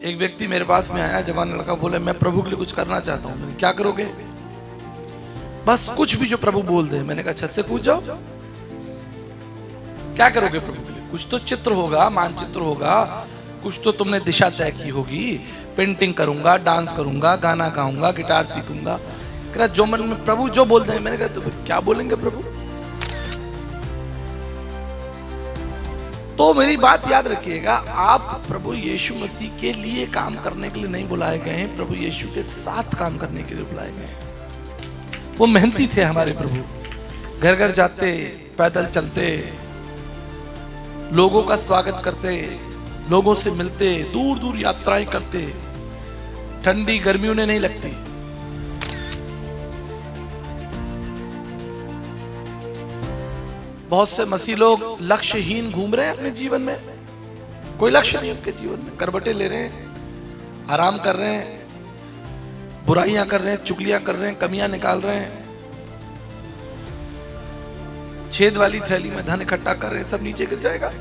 एक व्यक्ति मेरे पास में आया, जवान लड़का, बोले मैं प्रभु के लिए कुछ करना चाहता हूं। मैंने क्या करोगे? बस कुछ भी जो प्रभु बोल दे। मैंने कहा छत से कूद जाओ। क्या करोगे प्रभु के लिए? कुछ तो चित्र होगा, मानचित्र होगा, कुछ तो तुमने दिशा तय की होगी। पेंटिंग करूंगा, डांस करूंगा, गाना गाऊंगा, गिटार सीखूंगा। कह रहा जो मन में प्रभु जो बोल दे। मैंने कहा तो फिर क्या बोलेंगे प्रभु? तो मेरी बात याद रखिएगा, आप प्रभु यीशु मसीह के लिए काम करने के लिए नहीं बुलाए गए हैं, प्रभु यीशु के साथ काम करने के लिए बुलाए गए हैं। वो मेहनती थे हमारे प्रभु। घर घर जाते, पैदल चलते, लोगों का स्वागत करते, लोगों से मिलते, दूर दूर यात्राएं करते। ठंडी गर्मी उन्हें नहीं लगती। बहुत से मसीह लोग लक्ष्यहीन घूम रहे हैं अपने जीवन में। कोई लक्ष्य नहीं उनके जीवन में। करवटें ले रहे हैं, आराम कर रहे हैं, बुराइयां कर रहे हैं, चुगलियां कर रहे हैं, कमियां निकाल रहे हैं, छेद वाली थैली में धन इकट्ठा कर रहे हैं। सब नीचे गिर जाएगा।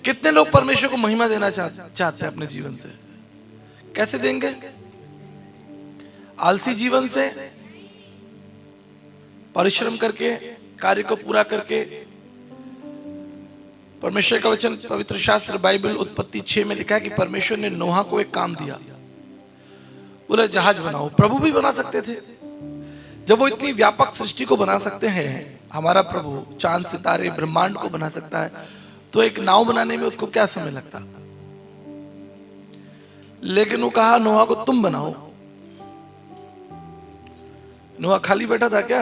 कितने लोग परमेश्वर को महिमा देना चाहते हैं अपने जीवन से? कैसे देंगे? आलसी जीवन से, परिश्रम करके, कार्य को पूरा करके। परमेश्वर का वचन पवित्र शास्त्र बाइबल उत्पत्ति 6 में लिखा है कि परमेश्वर ने नोहा को एक काम दिया। बोले जहाज बनाओ। प्रभु भी बना सकते थे। जब वो इतनी व्यापक सृष्टि को बना सकते हैं, हमारा प्रभु चांद सितारे ब्रह्मांड को बना सकता है, तो एक नाव बनाने में उसको क्या समय लगता? लेकिन वो कहा नोहा को तुम बनाओ। नोहा खाली बैठा था क्या?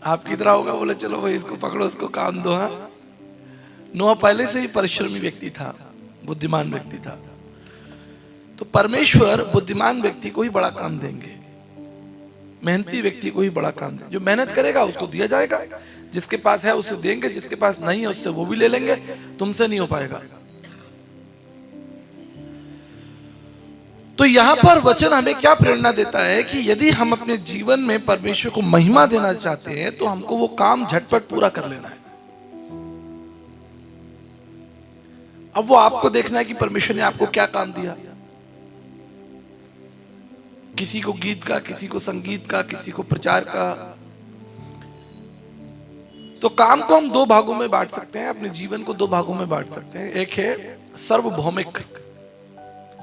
आपकी तरह होगा, बोले चलो भाई इसको पकड़ो, इसको काम दो। हाँ, नोहा पहले से ही परिश्रमी व्यक्ति था, बुद्धिमान व्यक्ति था। तो परमेश्वर बुद्धिमान व्यक्ति को ही बड़ा काम देंगे, मेहनती व्यक्ति को ही बड़ा काम देंगे। जो मेहनत करेगा उसको दिया जाएगा। जिसके पास है उसे देंगे, जिसके पास नहीं है उससे वो भी ले लेंगे। तुमसे नहीं हो पाएगा। तो यहां पर वचन हमें क्या प्रेरणा देता है कि यदि हम अपने जीवन में परमेश्वर को महिमा देना चाहते हैं तो हमको वो काम झटपट पूरा कर लेना है। अब वो आपको देखना है कि परमेश्वर ने आपको क्या काम दिया। किसी को गीत का, किसी को संगीत का, किसी को प्रचार का। तो काम को हम दो भागों में बांट सकते हैं, अपने जीवन को दो भागों में बांट सकते हैं। एक है सार्वभौमिक,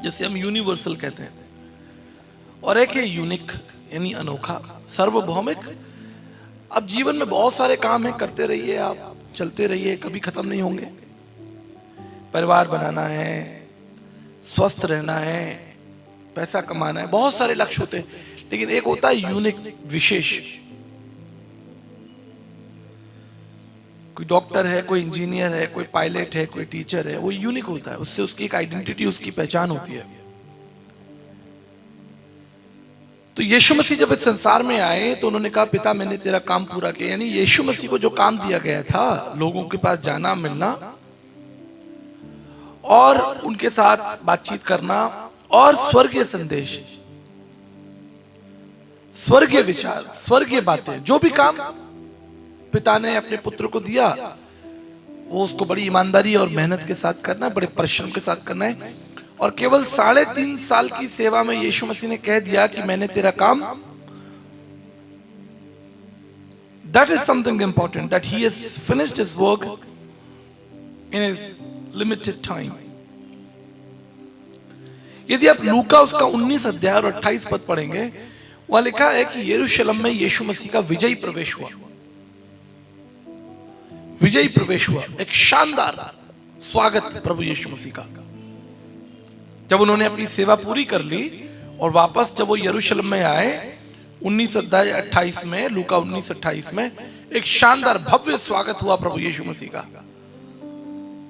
जिसे हम यूनिवर्सल कहते हैं, और एक है यूनिक यानी अनोखा। सार्वभौमिक, अब जीवन में बहुत सारे काम हैं, करते रहिए, आप चलते रहिए, कभी खत्म नहीं होंगे। परिवार बनाना है, स्वस्थ रहना है, पैसा कमाना है, बहुत सारे लक्ष्य होते हैं। लेकिन एक होता है यूनिक, विशेष। कोई डॉक्टर है, कोई इंजीनियर है, कोई पायलट है, कोई टीचर है, वो यूनिक होता है। उससे उसकी एक आइडेंटिटी, उसकी पहचान होती है। तो यीशु मसीह जब इस संसार में आए तो उन्होंने कहा पिता मैंने तेरा काम पूरा किया। यानी यीशु मसीह को जो काम दिया गया था, लोगों के पास जाना, मिलना और उनके साथ बातचीत करना और स्वर्गीय संदेश, स्वर्गीय विचार, स्वर्गीय बातें, जो भी काम पिता ने अपने पुत्र को दिया, वो उसको बड़ी ईमानदारी और मेहनत के साथ करना है, बड़े परिश्रम के साथ करना है। और केवल 3.5 साल की सेवा में यीशु मसीह ने कह दिया कि मैंने तेरा काम, that is something important, that he has finished his work in his limited time. यदि आप लूका उसका 19 अध्याय और 28 पद पढ़ेंगे, वहां लिखा है कि यरूशलेम में यीशु मसीह का विजयी प्रवेश हुआ। विजयी प्रवेश हुआ, एक शानदार स्वागत प्रभु यीशु मसीह का। जब उन्होंने अपनी सेवा पूरी कर ली और वापस जब वो यरूशलेम में आए, 19 अध्याय 28 में, लूका 19:28 में एक शानदार भव्य स्वागत हुआ प्रभु यीशु मसीह का।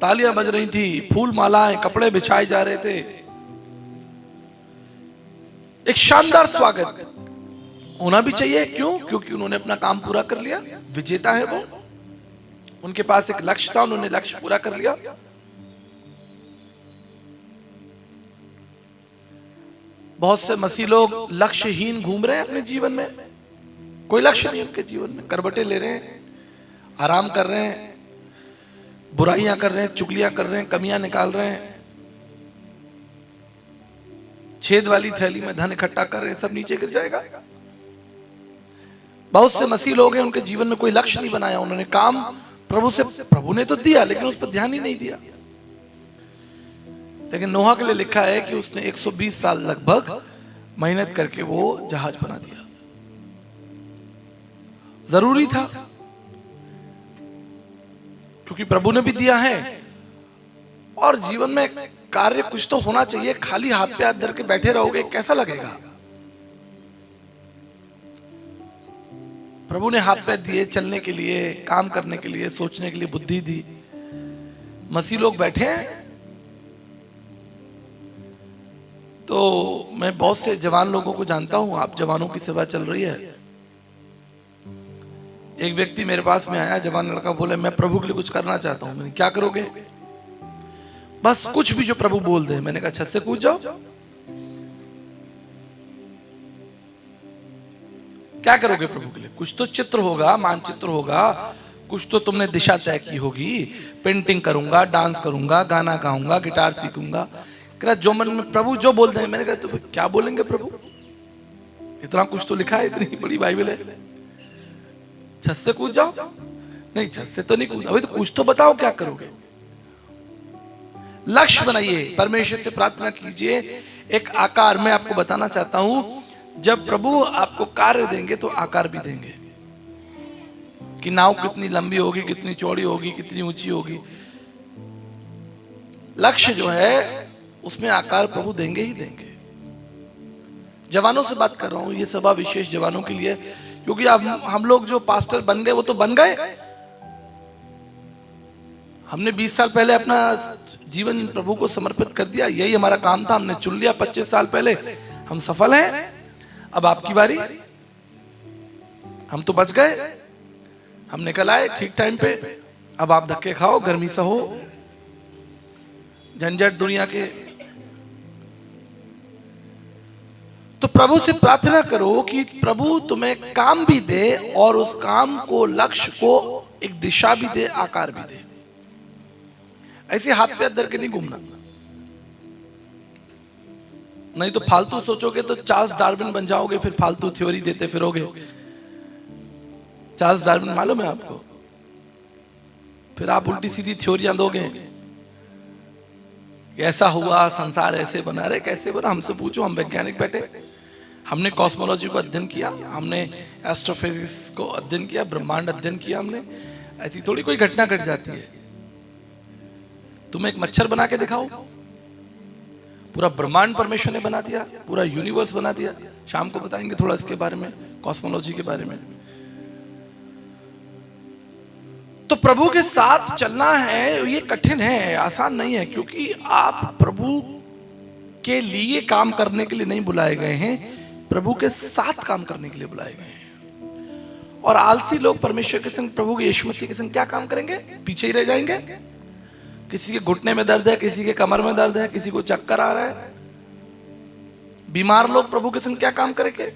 तालियां बज रही थी, फूल मालाएं, कपड़े बिछाए जा रहे थे। एक शानदार स्वागत होना भी चाहिए। क्यों? क्योंकि उन्होंने अपना काम पूरा कर लिया। विजेता है वो, उनके पास एक लक्ष्य था, उन्होंने लक्ष्य पूरा कर लिया। बहुत से मसीह लोग लक्ष्यहीन घूम रहे हैं अपने जीवन में। कोई लक्ष्य नहीं उनके जीवन में, करवटें ले रहे हैं, आराम कर रहे हैं, बुराइयां कर रहे हैं, चुगलियां कर रहे हैं, कमियां निकाल रहे हैं, छेद वाली थैली में धन इकट्ठा कर रहे हैं, सब नीचे गिर जाएगा। बहुत से मसीह लोग हैं, उनके जीवन में कोई लक्ष्य नहीं बनाया, उन्होंने काम प्रभु ने तो दिया लेकिन उस पर ध्यान ही नहीं दिया। लेकिन नोहा के लिए लिखा है कि उसने 120 साल लगभग मेहनत करके वो जहाज बना दिया। जरूरी था, क्योंकि प्रभु ने भी दिया है, और जीवन में कार्य कुछ तो होना चाहिए। खाली हाथ पे हाथ धर के बैठे रहोगे कैसा लगेगा? प्रभु ने हाथ पैर दिए चलने के लिए, काम करने के लिए, सोचने के लिए बुद्धि दी। मसीह लोग बैठे हैं। तो मैं बहुत से जवान लोगों को जानता हूं, आप जवानों की सेवा चल रही है। एक व्यक्ति मेरे पास में आया, जवान लड़का, बोले मैं प्रभु के लिए कुछ करना चाहता हूं। मैंने क्या करोगे? बस कुछ भी जो प्रभु बोल दे। मैंने कहा छत से कूद जाओ। क्या करोगे प्रभु के लिए? कुछ तो चित्र होगा, मानचित्र होगा, कुछ तो तुमने दिशा तय की होगी। पेंटिंग करूंगा, डांस करूंगा, गाना गाऊंगा, गिटार सीखूंगा। कहा जो मन में प्रभु जो बोल दें। मैंने कहा तो फिर क्या बोलेंगे प्रभु? इतना कुछ तो लिखा है, इतनी बड़ी बाइबल है। छत से कूद जाओ? नहीं, छत से तो नहीं कूद। अभी तो कुछ तो बताओ क्या करोगे? लक्ष्य बनाइए, परमेश्वर से प्रार्थना कीजिए। एक आकार मैं आपको बताना चाहता हूं, जब प्रभु आपको कार्य देंगे तो आकार भी देंगे, कि नाव कितनी लंबी होगी, कितनी चौड़ी होगी, कितनी ऊंची होगी। लक्ष्य जो है उसमें आकार प्रभु देंगे ही देंगे। जवानों से बात कर रहा हूं, ये सभा विशेष जवानों के लिए, क्योंकि अब हम लोग जो पास्टर बन गए वो तो बन गए। हमने 20 साल पहले अपना जीवन प्रभु को समर्पित कर दिया, यही हमारा काम था, हमने चुन लिया 25 साल पहले, हम सफल हैं। अब आपकी बारी। हम तो बच गए, हम निकल आए ठीक टाइम पे। अब आप धक्के खाओ, गर्मी सहो, झंझट दुनिया के। तो प्रभु से प्रार्थना करो कि प्रभु तुम्हें काम भी दे और उस काम को, लक्ष्य को एक दिशा भी दे, आकार भी दे। ऐसे हाथ पे धर के नहीं घूमना, नहीं तो फालतू सोचोगे तो चार्ल्स डार्विन बन जाओगे, फिर फालतू थ्योरी देते फिरोगे। चार्ल्स डार्विन मालूम है आपको? फिर आप उल्टी सीधी थ्योरियां दोगे, ऐसा हुआ, संसार ऐसे बना। रहे कैसे बना? हमसे पूछो, हम वैज्ञानिक बैठे। हमने कॉस्मोलॉजी को अध्ययन किया, हमने एस्ट्रोफिजिक्स को अध्ययन किया, ब्रह्मांड अध्ययन किया हमने। ऐसी थोड़ी कोई घटना घट जाती है। तुम्हें एक मच्छर बना के दिखाओ, पूरा ब्रह्मांड परमेश्वर ने बना दिया, पूरा यूनिवर्स बना दिया। शाम को बताएंगे थोड़ा इसके बारे में, कॉस्मोलॉजी के बारे में। तो प्रभु के साथ चलना है, ये कठिन है, आसान नहीं है, क्योंकि आप प्रभु के लिए काम करने के लिए नहीं बुलाए गए हैं, प्रभु के साथ काम करने के लिए बुलाए गए हैं। और आलसी लोग परमेश्वर के संग, प्रभु के यीशु मसीह के संग क्या काम करेंगे? पीछे ही रह जाएंगे। किसी के घुटने में दर्द है, किसी के कमर में दर्द है, किसी को चक्कर आ रहा है। बीमार लोग प्रभु के संग क्या काम करेंगे?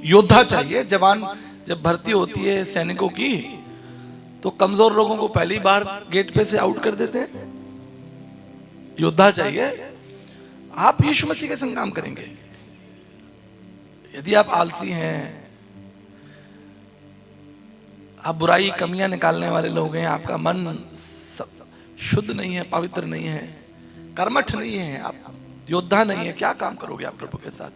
योद्धा चाहिए। जवान जब भर्ती होती है सैनिकों की, तो कमजोर लोगों को पहली बार गेट पे से आउट कर देते हैं। योद्धा चाहिए। आप यीशु मसीह के संग काम करेंगे। यदि आप आलसी हैं, आप बुराई कमियां निकालने वाले लोग हैं, आपका मन शुद्ध नहीं है, पवित्र नहीं है, कर्मठ नहीं है, आप योद्धा नहीं है, क्या काम करोगे आप प्रभु के साथ?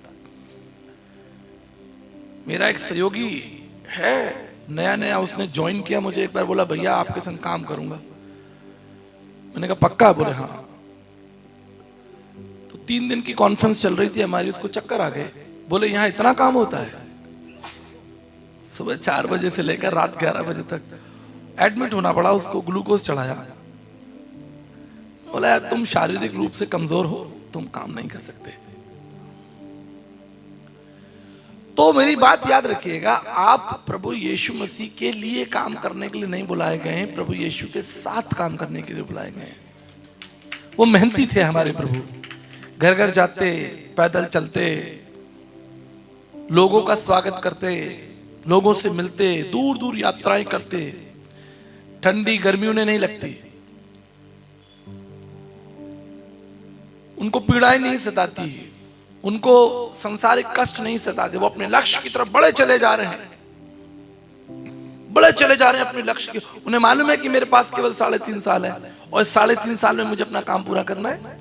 मेरा एक सहयोगी है, नया नया उसने ज्वाइन किया, मुझे एक बार बोला भैया आपके संग काम करूंगा। मैंने कहा पक्का? बोले हाँ। तो 3 दिन की कॉन्फ्रेंस चल रही थी हमारी, उसको चक्कर आ गए। बोले यहाँ इतना काम होता है? सुबह 4 बजे से लेकर रात 11 बजे तक एडमिट होना पड़ा उसको, ग्लूकोज चढ़ाया। बोला तुम शारीरिक रूप से कमजोर हो, तुम काम नहीं कर सकते। तो मेरी बात याद रखिएगा, आप प्रभु यीशु मसीह के लिए काम करने के लिए नहीं बुलाए गए हैं, प्रभु यीशु के साथ काम करने के लिए बुलाए गए हैं। वो मेहनती थे हमारे प्रभु, घर घर जाते, पैदल चलते, लोगों का स्वागत करते, लोगों से मिलते, दूर दूर यात्राएं करते, ठंडी गर्मी उन्हें नहीं लगती, उनको पीड़ाएं नहीं सताती, उनको संसारिक कष्ट नहीं सताते, वो अपने लक्ष्य की तरफ बड़े चले जा रहे हैं, बड़े चले जा रहे हैं अपने लक्ष्य के। उन्हें मालूम है कि मेरे पास केवल 3.5 साल है और इस 3.5 साल में मुझे अपना काम पूरा करना है।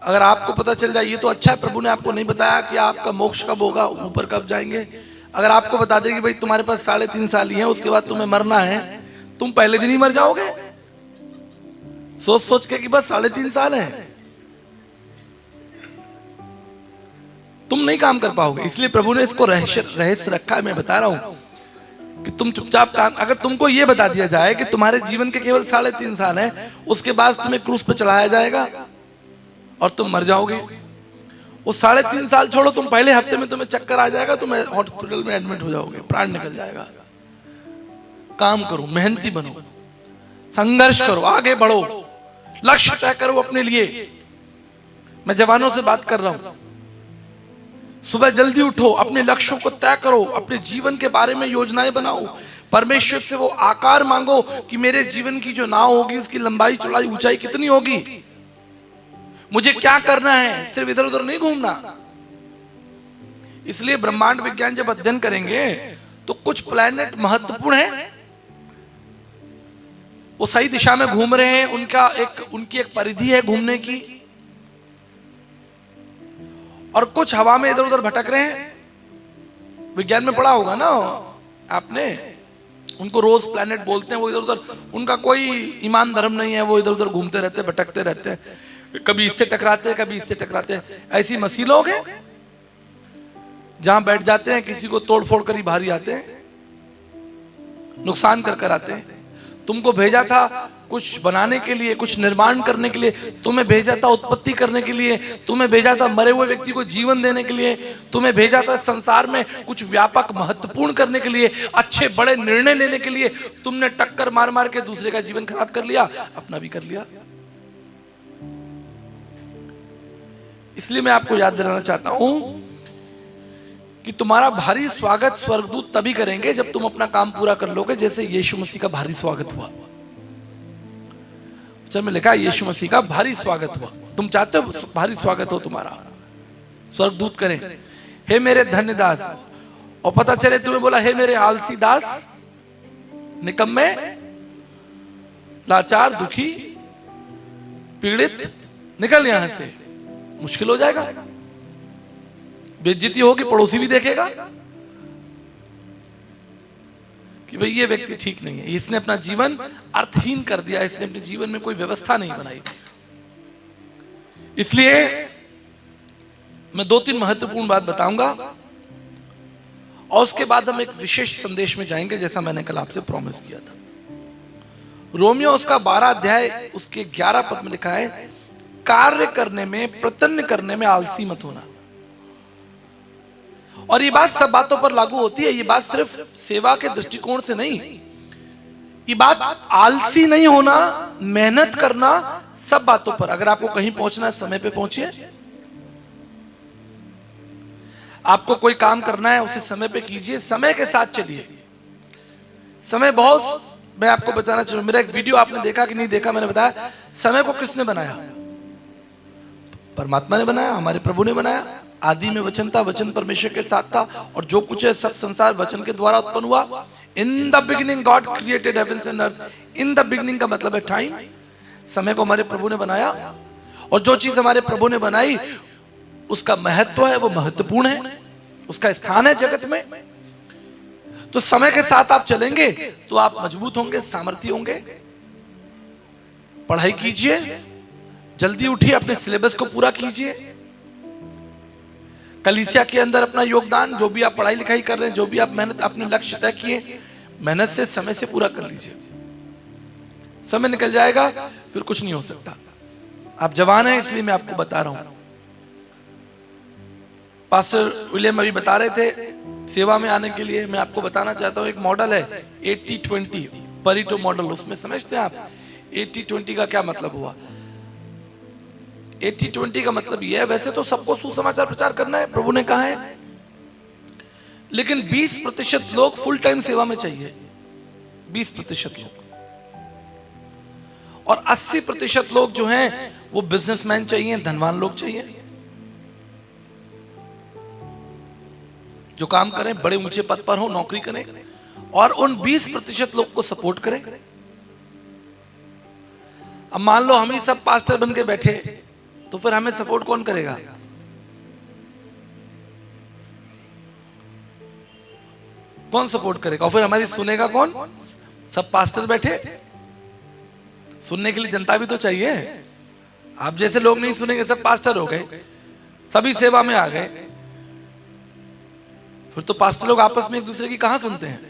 अगर आपको पता चल जाए ये तो अच्छा है, प्रभु ने आपको नहीं बताया कि आपका मोक्ष कब होगा, ऊपर कब जाएंगे। अगर आपको बता दे कि भाई तुम्हारे पास 3.5 साल ही है, उसके बाद तुम्हें मरना है, तुम पहले दिन ही मर जाओगे सोच सोच के कि बस 3.5 साल है, तुम नहीं काम कर पाओगे। इसलिए प्रभु ने इसको रहस्य रखा है। मैं बता रहा हूं कि तुम चुपचाप काम, अगर तुमको यह बता दिया जाए कि तुम्हारे जीवन के केवल 3.5 साल है, उसके बाद तुम्हें क्रूस पे चढ़ाया जाएगा और तुम मर जाओगे, वो 3.5 साल छोड़ो, तुम पहले हफ्ते में तुम्हें चक्कर आ जाएगा, तुम हॉस्पिटल में एडमिट हो जाओगे, प्राण निकल जाएगा। काम करो, मेहनती बनो, संघर्ष करो, आगे बढ़ो, लक्ष्य तय करो अपने लिए। मैं जवानों से बात कर रहा हूं, सुबह जल्दी उठो, अपने लक्ष्यों को तय करो, अपने जीवन के बारे में योजनाएं बनाओ, परमेश्वर से वो आकार मांगो कि मेरे जीवन की जो नाव होगी उसकी लंबाई चौड़ाई ऊंचाई कितनी होगी, मुझे क्या करना है, सिर्फ इधर उधर नहीं घूमना। इसलिए ब्रह्मांड विज्ञान जब अध्ययन करेंगे तो कुछ प्लैनेट महत्वपूर्ण हैं, वो सही दिशा में घूम रहे हैं, उनकी एक परिधि है घूमने की, और कुछ हवा में इधर उधर भटक रहे हैं। विज्ञान में पढ़ा होगा ना आपने, उनको रोज प्लैनेट बोलते हैं, वो इधर उधर, उनका कोई ईमान धर्म नहीं है, वो इधर उधर घूमते रहते, भटकते रहते हैं, कभी इससे टकराते हैं, कभी इससे टकराते हैं। ऐसी मसीह लोग हैं जहां बैठ जाते हैं, किसी को तोड़ फोड़ कर ही बाहर आते हैं, नुकसान कर कर आते हैं। तुमको भेजा था कुछ बनाने के लिए, कुछ निर्माण करने के लिए, तुम्हें भेजा था उत्पत्ति करने के लिए, तुम्हें भेजा था मरे हुए व्यक्ति को जीवन देने के लिए, तुम्हें भेजा था संसार में कुछ व्यापक महत्वपूर्ण करने के लिए, अच्छे बड़े निर्णय लेने के लिए। तुमने टक्कर मार मार के दूसरे का जीवन खराब कर लिया, अपना भी कर लिया। इसलिए मैं आपको याद दिलाना चाहता हूं कि तुम्हारा भारी स्वागत स्वर्गदूत तभी करेंगे जब तुम अपना काम पूरा कर लोगे, जैसे यीशु मसीह का भारी स्वागत हुआ। जब में लिखा यीशु मसीह का भारी स्वागत हुआ, तुम चाहते हो भारी स्वागत हो तुम्हारा, स्वर्गदूत करें, हे मेरे धन्य दास, और पता चले तुम्हें बोला हे मेरे आलसी दास, निकम्मे, लाचार, दुखी, पीड़ित, निकल यहां से, मुश्किल हो जाएगा, बेइज्जती होगी, पड़ोसी भी देखेगा कि भाई ये व्यक्ति ठीक नहीं है, इसने अपना जीवन अर्थहीन कर दिया, इसने अपने जीवन में कोई व्यवस्था नहीं बनाई। इसलिए मैं 2-3 महत्वपूर्ण बात बताऊंगा और उसके बाद हम एक विशेष संदेश में जाएंगे, जैसा मैंने कल आपसे प्रॉमिस किया था। रोमियो उसका 12 अध्याय उसके 11 पद में लिखा है, कार्य करने में, प्रयत्न करने में आलसी मत होना। और ये बात सब बातों पर लागू होती है, ये बात सिर्फ सेवा के दृष्टिकोण से नहीं, ये बात आलसी नहीं होना, मेहनत करना, सब बातों पर। अगर आपको कहीं पहुंचना है, समय पे पहुंचिए। आपको कोई काम करना है, उसे समय पे कीजिए, समय के साथ चलिए। समय बहुत, मैं आपको बताना चाहूँ, मेरा एक वीडियो आपने देखा कि नहीं देखा, मैंने बताया समय को किसने बनाया, परमात्मा ने बनाया, हमारे प्रभु ने बनाया। आदि में वचन था, वचन परमेश्वर के साथ था, और जो कुछ है सब संसार वचन के द्वारा उत्पन्न हुआ। In the beginning God created heavens and earth. In the beginning का मतलब है टाइम। समय को हमारे प्रभु ने बनाया, और जो चीज हमारे प्रभु ने बनाई उसका महत्व है, वो महत्वपूर्ण है, उसका स्थान है जगत में। तो समय के साथ आप चलेंगे तो आप मजबूत होंगे, सामर्थ्य होंगे। पढ़ाई कीजिए, जल्दी उठिए, अपने सिलेबस को पूरा कीजिए, कलीसिया के अंदर अपना योगदान, जो भी आप पढ़ाई लिखाई कर रहे हैं, जो भी आप मेहनत, अपने लक्ष्य तय किए, मेहनत से समय से पूरा कर लीजिए। समय निकल जाएगा फिर कुछ नहीं हो सकता। आप जवान हैं इसलिए मैं आपको बता रहा हूं। पास्टर विलियम अभी बता रहे थे सेवा में आने के लिए। मैं आपको बताना चाहता हूं, एक मॉडल है 80-20 परीटो मॉडल। उसमें समझते हैं आप 80-20 का क्या मतलब हुआ? 80-20 का मतलब यह है, वैसे तो सबको सुसमाचार प्रचार करना है, प्रभु ने कहा है, लेकिन 20% लोग फुल टाइम सेवा में चाहिए, 20% लोग, और 80% लोग जो हैं वो बिजनेसमैन चाहिए, धनवान लोग चाहिए, जो काम करें, बड़े ऊंचे पद पर हो, नौकरी करें, और उन 20% लोग को सपोर्ट करें। अब मान लो हम ही सब पास्टर बन के बैठे, तो फिर हमें सपोर्ट कौन करेगा? कौन सपोर्ट करेगा? और फिर हमारी सुनेगा कौन? सब पास्टर बैठे, सुनने के लिए जनता भी तो चाहिए। आप जैसे लोग नहीं सुनेंगे, सब पास्टर हो गए, सभी सेवा में आ गए, फिर तो पास्टर लोग आपस में एक दूसरे की कहां सुनते हैं?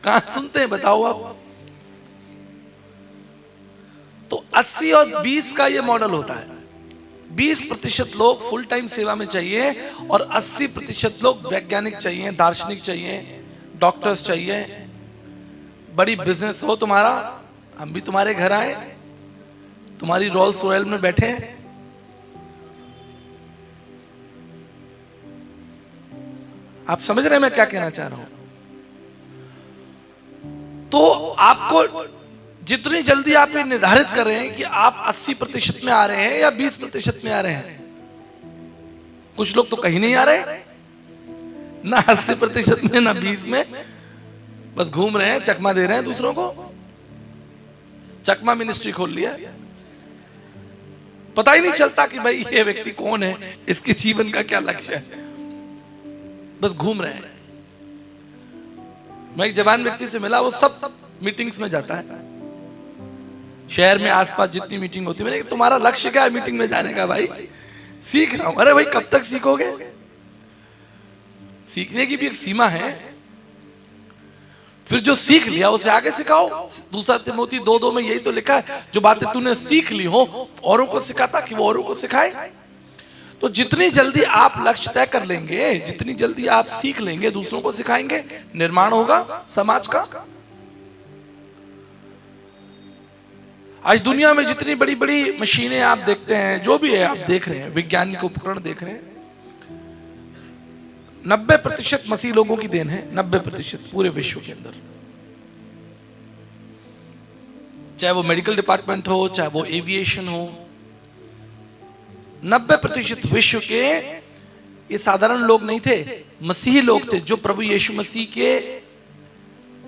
कहां सुनते हैं बताओ आप? तो 80 और 20 का ये मॉडल होता है। 20% लोग फुल टाइम सेवा में चाहिए और 80% लोग वैज्ञानिक चाहिए, दार्शनिक चाहिए, डॉक्टर्स चाहिए। बड़ी बिजनेस हो तुम्हारा, हम भी तुम्हारे घर आए, तुम्हारी रोल्स रॉयल में बैठे हैं, आप समझ रहे हैं मैं क्या कहना चाह रहा हूं? तो आपको जितनी जल्दी आप ये निर्धारित कर रहे हैं कि आप 80% में आ रहे हैं या 20% में आ रहे हैं। कुछ लोग तो कहीं नहीं आ रहे, ना 80% में ना 20 में, बस घूम रहे हैं, चकमा दे रहे हैं दूसरों को। चकमा मिनिस्ट्री खोल लिया, पता ही नहीं चलता कि भाई ये व्यक्ति कौन है, इसके जीवन का क्या लक्ष्य है, बस घूम रहे हैं। मैं एक जवान व्यक्ति से मिला, वो सब मीटिंग्स में जाता है, शहर में आसपास जितनी मीटिंग होती है। मैंने कहा तुम्हारा लक्ष्य क्या है मीटिंग में जाने का? भाई सीख रहा हूं। अरे भाई कब तक सीखोगे? सीखने की भी एक सीमा है, फिर जो सीख लिया उसे आगे सिखाओ। दूसरा तिमोथी 2:2 में यही तो लिखा है, जो बातें तूने सीख ली हो औरों को सिखाता कि वो औरों को सिखाए। तो जितनी जल्दी आप लक्ष्य तय कर लेंगे, जितनी जल्दी आप सीख लेंगे, दूसरों को सिखाएंगे, निर्माण होगा समाज का। आज दुनिया में जितनी बड़ी बड़ी मशीनें आप देखते हैं, जो भी है आप देख रहे हैं, वैज्ञानिक उपकरण देख रहे हैं, 90% मसीह लोगों की देन है। 90% पूरे विश्व के अंदर, चाहे वो मेडिकल डिपार्टमेंट हो, चाहे वो एविएशन हो, 90% विश्व के ये साधारण लोग नहीं थे, मसीही लोग थे, जो प्रभु यीशु मसीह के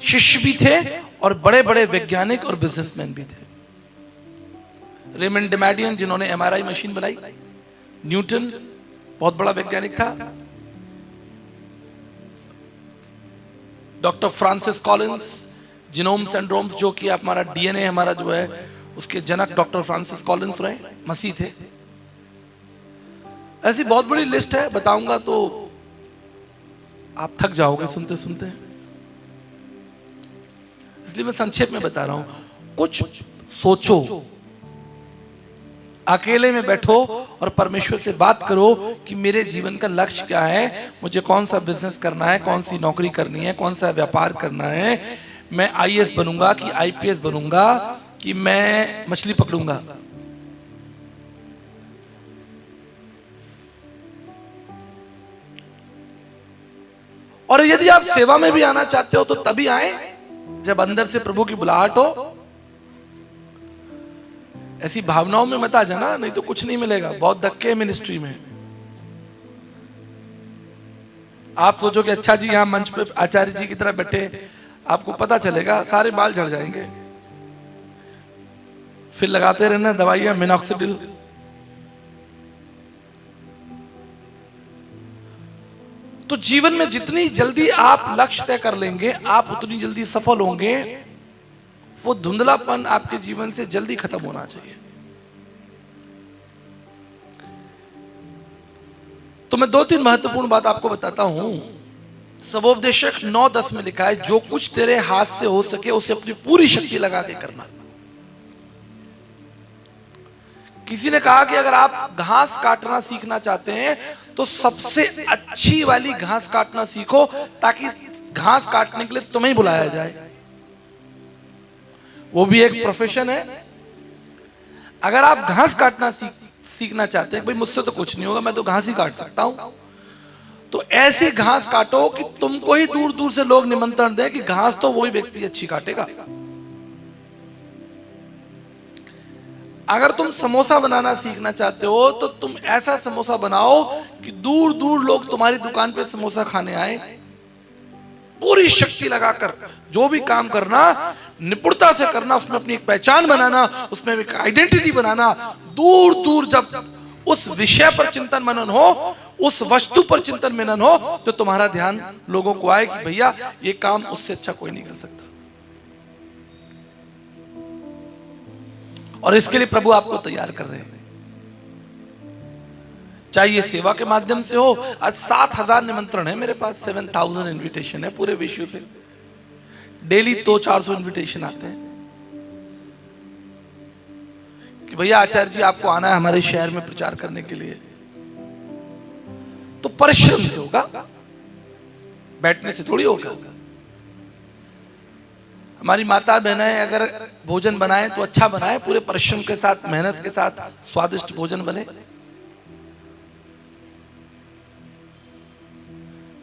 शिष्य भी थे और बड़े बड़े वैज्ञानिक और बिजनेसमैन भी थे। रेमंड डेमाडियन जिन्होंने एमआरआई मशीन बनाई, न्यूटन बहुत बड़ा वैज्ञानिक था, doctor Francis Collins, genome syndromes, जो कि हमारा डीएनए हमारा जो है उसके जनक डॉक्टर फ्रांसिस कॉलिंस रहे, मसीह थे। ऐसी बहुत बड़ी लिस्ट है, बताऊंगा तो आप थक जाओगे सुनते सुनते, इसलिए मैं संक्षेप में बता रहा हूं। कुछ सोचो, अकेले में बैठो और परमेश्वर से बात करो कि मेरे जीवन का लक्ष्य क्या है, मुझे कौन सा बिजनेस करना है, कौन सी नौकरी करनी है, कौन सा व्यापार करना है, मैं आईएएस बनूंगा कि आईपीएस बनूंगा कि मैं मछली पकड़ूंगा। और यदि आप सेवा में भी आना चाहते हो तो तभी आए जब अंदर से प्रभु की बुलाहट हो। ऐसी भावनाओं में मत आ जाना, नहीं तो कुछ नहीं मिलेगा। बहुत धक्के मिनिस्ट्री में। आप सोचो कि अच्छा जी यहां मंच पे आचार्य जी की तरह बैठे, आपको पता चलेगा सारे बाल झड़ जाएंगे, फिर लगाते रहना दवाइयां मिनॉक्सिडिल। तो जीवन में जितनी जल्दी आप लक्ष्य तय कर लेंगे, आप उतनी जल्दी सफल होंगे। वो धुंधलापन आपके जीवन से जल्दी खत्म होना चाहिए। तो मैं 2-3 महत्वपूर्ण बात आपको बताता हूं। सबोपदेशक 9:10 में लिखा है, जो कुछ तेरे हाथ से हो सके उसे अपनी पूरी शक्ति लगा के करना। किसी ने कहा कि अगर आप घास काटना सीखना चाहते हैं तो सबसे अच्छी वाली घास काटना सीखो, ताकि घास काटने के लिए तुम्हें बुलाया जाए। वो भी एक प्रोफेशन है, अगर आप घास काटना सीखना चाहते हैं, भाई मुझसे तो कुछ नहीं होगा, मैं तो घास ही काट सकता हूं, तो ऐसी घास काटो कि तुमको ही दूर दूर से लोग निमंत्रण दें कि घास तो वही व्यक्ति अच्छी काटेगा। अगर तुम समोसा बनाना सीखना चाहते हो तो तुम ऐसा समोसा बनाओ कि दूर दूर लोग तुम्हारी दुकान पे समोसा खाने आए। पूरी शक्ति लगाकर जो भी काम करना, निपुणता से करना, उसमें अपनी एक पहचान बनाना, उसमें एक आइडेंटिटी बनाना। दूर दूर जब उस विषय पर चिंतन मनन हो, उस वस्तु पर चिंतन मनन हो, तो तुम्हारा ध्यान लोगों को आए कि भैया ये काम उससे अच्छा कोई नहीं कर सकता। और इसके लिए प्रभु आपको तैयार कर रहे हैं। चाहे ये सेवा के माध्यम से हो, आज 7,000 निमंत्रण है मेरे पास, 7,000 इनविटेशन है पूरे विश्व से। डेली 200-400 इनविटेशन आते हैं कि भैया आचार्य जी आपको आना है हमारे शहर में प्रचार करने के लिए। तो परिश्रम से होगा, बैठने से थोड़ी होगा। हमारी माता बहनें अगर भोजन बनाए तो अच्छा बनाए, पूरे परिश्रम के साथ, मेहनत के साथ स्वादिष्ट भोजन बने,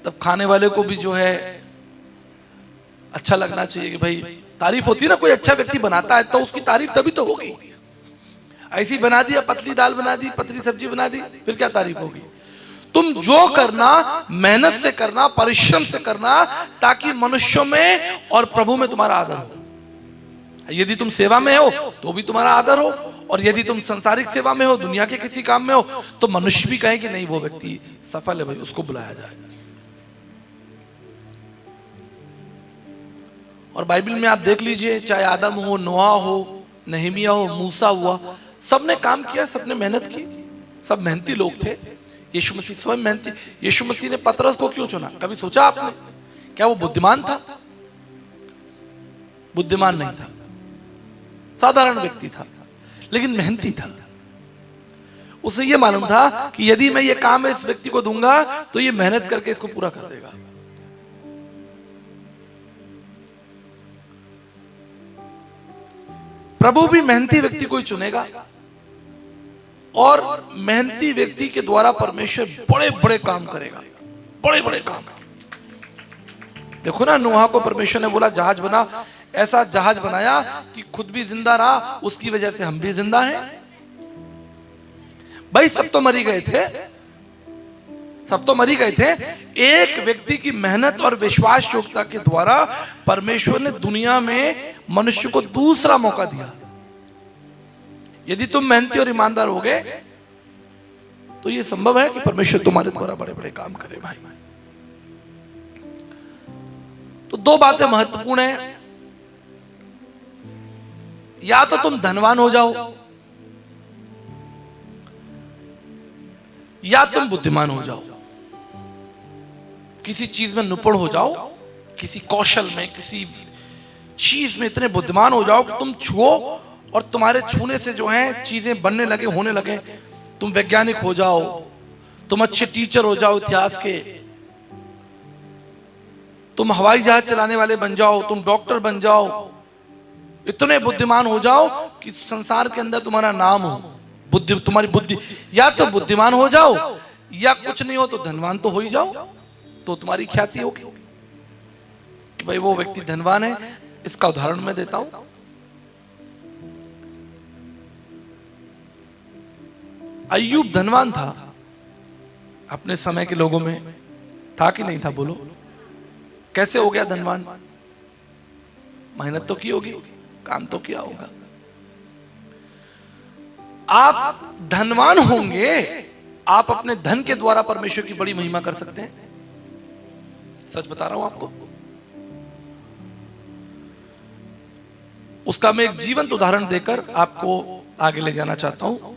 तब खाने वाले को भी जो है अच्छा लगना चाहिए कि भाई तारीफ होती है ना। कोई अच्छा व्यक्ति बनाता है तो उसकी तारीफ तभी तो होगी। ऐसी बना दिया, पतली दाल बना दी, पतली सब्जी बना दी, फिर क्या तारीफ होगी। तुम जो करना मेहनत से करना, परिश्रम से करना, ताकि मनुष्यों में और प्रभु में तुम्हारा आदर हो। यदि तुम सेवा में हो तो भी तुम्हारा आदर हो, और यदि तुम संसारिक सेवा में हो, दुनिया के किसी काम में हो, तो मनुष्य भी कहे कि नहीं वो व्यक्ति सफल है, भाई उसको बुलाया जाए। और बाइबल में आप देख लीजिए, चाहे आदम हो, नोआ हो, नहमिया हो, मूसा हुआ, सबने काम किया, सबने मेहनत की, सब मेहनती लोग थे। यीशु मसीह स्वयं मेहनती। यीशु मसीह ने पतरस को क्यों चुना, कभी सोचा आपने? क्या वो बुद्धिमान था? बुद्धिमान नहीं था, साधारण व्यक्ति था, लेकिन मेहनती था। उसे यह मालूम था कि यदि मैं ये काम इस व्यक्ति को दूंगा तो ये मेहनत करके इसको पूरा कर देगा। प्रभु भी मेहनती व्यक्ति को ही चुनेगा, और मेहनती व्यक्ति के द्वारा परमेश्वर बड़े बड़े काम करेगा, बड़े बड़े काम। देखो ना, नूह को परमेश्वर ने बोला जहाज बना, ऐसा जहाज बनाया कि खुद भी जिंदा रहा, उसकी वजह से हम भी जिंदा हैं। भाई सब तो मरी गए थे, सब तो मरी गए थे। एक व्यक्ति की मेहनत और विश्वास योग्यता के द्वारा परमेश्वर ने दुनिया में मनुष्य को दूसरा मौका दिया। यदि तुम मेहनती और ईमानदार हो गए तो यह संभव है कि परमेश्वर तुम्हारे द्वारा बड़े बड़े काम करे। भाई तो दो बातें महत्वपूर्ण हैं, या तो तुम धनवान हो जाओ, या तुम बुद्धिमान हो जाओ, किसी चीज में निपुण हो जाओ, किसी कौशल में, किसी चीज में इतने बुद्धिमान हो जाओ कि तुम छुओ और तुम्हारे छूने से जो है चीजें बनने लगे, होने लगे। तुम वैज्ञानिक हो जाओ, तुम अच्छे टीचर हो जाओ इतिहास के, तुम हवाई जहाज चलाने वाले बन जाओ, तुम डॉक्टर बन जाओ, इतने बुद्धिमान हो जाओ कि संसार के अंदर तुम्हारा नाम हो, बुद्धि, तुम्हारी बुद्धि। या तो बुद्धिमान हो जाओ, या कुछ नहीं हो तो धनवान तो हो ही जाओ, तो तुम्हारी ख्याति होगी कि भाई वो व्यक्ति धनवान है। इसका उदाहरण मैं देता हूं। अय्यूब धनवान था अपने समय के लोगों में, था कि नहीं था? बोलो, कैसे हो गया धनवान? मेहनत तो की होगी, काम तो किया होगा। आप धनवान होंगे, आप अपने धन के द्वारा परमेश्वर की बड़ी महिमा कर सकते हैं। सच बता रहा हूं आपको। उसका मैं एक जीवंत उदाहरण देकर आपको आगे ले जाना चाहता हूं।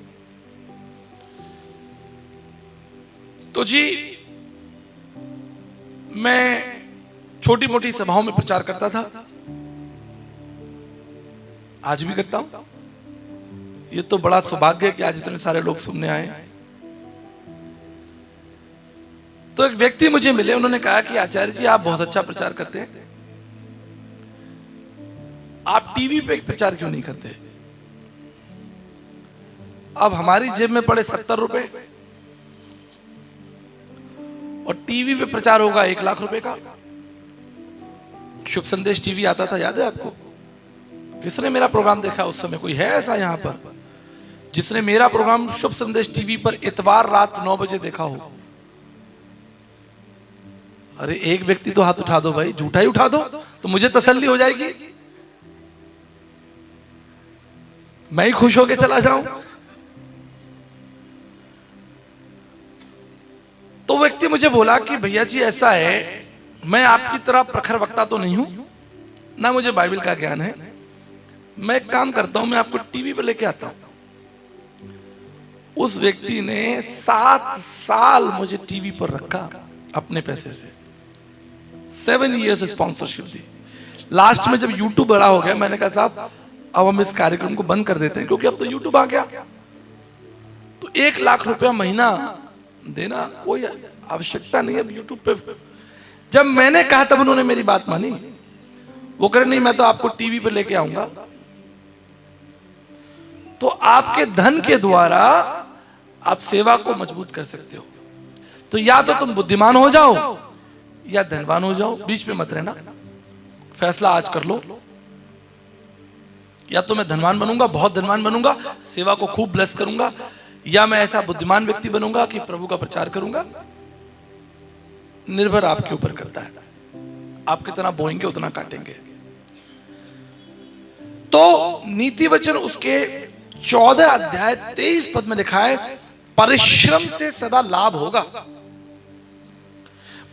तो जी, मैं छोटी मोटी सभाओं में प्रचार करता था, आज भी करता हूं। ये तो बड़ा सौभाग्य है कि आज इतने सारे लोग सुनने आए। तो एक व्यक्ति मुझे मिले, उन्होंने कहा कि आचार्य जी आप बहुत अच्छा प्रचार करते हैं, आप टीवी पे प्रचार क्यों नहीं करते? अब हमारी जेब में पड़े 70 रुपए और टीवी पे प्रचार होगा 1 लाख रुपए का। शुभ संदेश टीवी आता था, याद है आपको? किसने मेरा प्रोग्राम देखा उस समय? कोई है ऐसा यहां पर जिसने मेरा प्रोग्राम शुभ संदेश टीवी पर इतवार रात 9 बजे देखा हो? अरे एक व्यक्ति तो हाथ उठा दो भाई, झूठा ही उठा दो तो मुझे तसल्ली हो जाएगी, मैं ही खुश होके चला जाऊं। तो व्यक्ति मुझे बोला कि भैया जी ऐसा है, मैं आपकी तरह प्रखर वक्ता तो नहीं हूं, ना मुझे बाइबल का ज्ञान है, मैं एक काम करता हूं, मैं आपको टीवी पर लेके आता हूं। उस व्यक्ति ने 7 साल मुझे टीवी पर रखा अपने पैसे से, 7 इयर्स स्पॉन्सरशिप दी। लास्ट में जब यूट्यूब बड़ा हो गया, मैंने कहा साहब अब हम इस कार्यक्रम को बंद कर देते हैं, क्योंकि अब तो यूट्यूब आ गया। तो 1 लाख रुपया महीना देना कोई आवश्यकता नहीं है अब यूट्यूब पे। जब मैंने कहा तब उन्होंने मेरी बात मानी। वो कह रहे नहीं, मैं तो आपको टीवी पे लेके आऊंगा। तो आपके धन के द्वारा आप सेवा को मजबूत कर सकते हो। तो या तो तुम बुद्धिमान हो जाओ या धनवान हो जाओ, बीच में मत रहना। फैसला आज कर लो, या तो मैं धनवान बनूंगा, बहुत धनवान बनूंगा, सेवा को खूब ब्लेस करूंगा, या मैं ऐसा बुद्धिमान व्यक्ति बनूंगा कि प्रभु का प्रचार करूंगा। निर्भर आपके ऊपर करता है, आप कितना बोएंगे उतना काटेंगे। तो नीति वचन उसके 14 अध्याय 23 पद में लिखा है, परिश्रम से सदा लाभ होगा।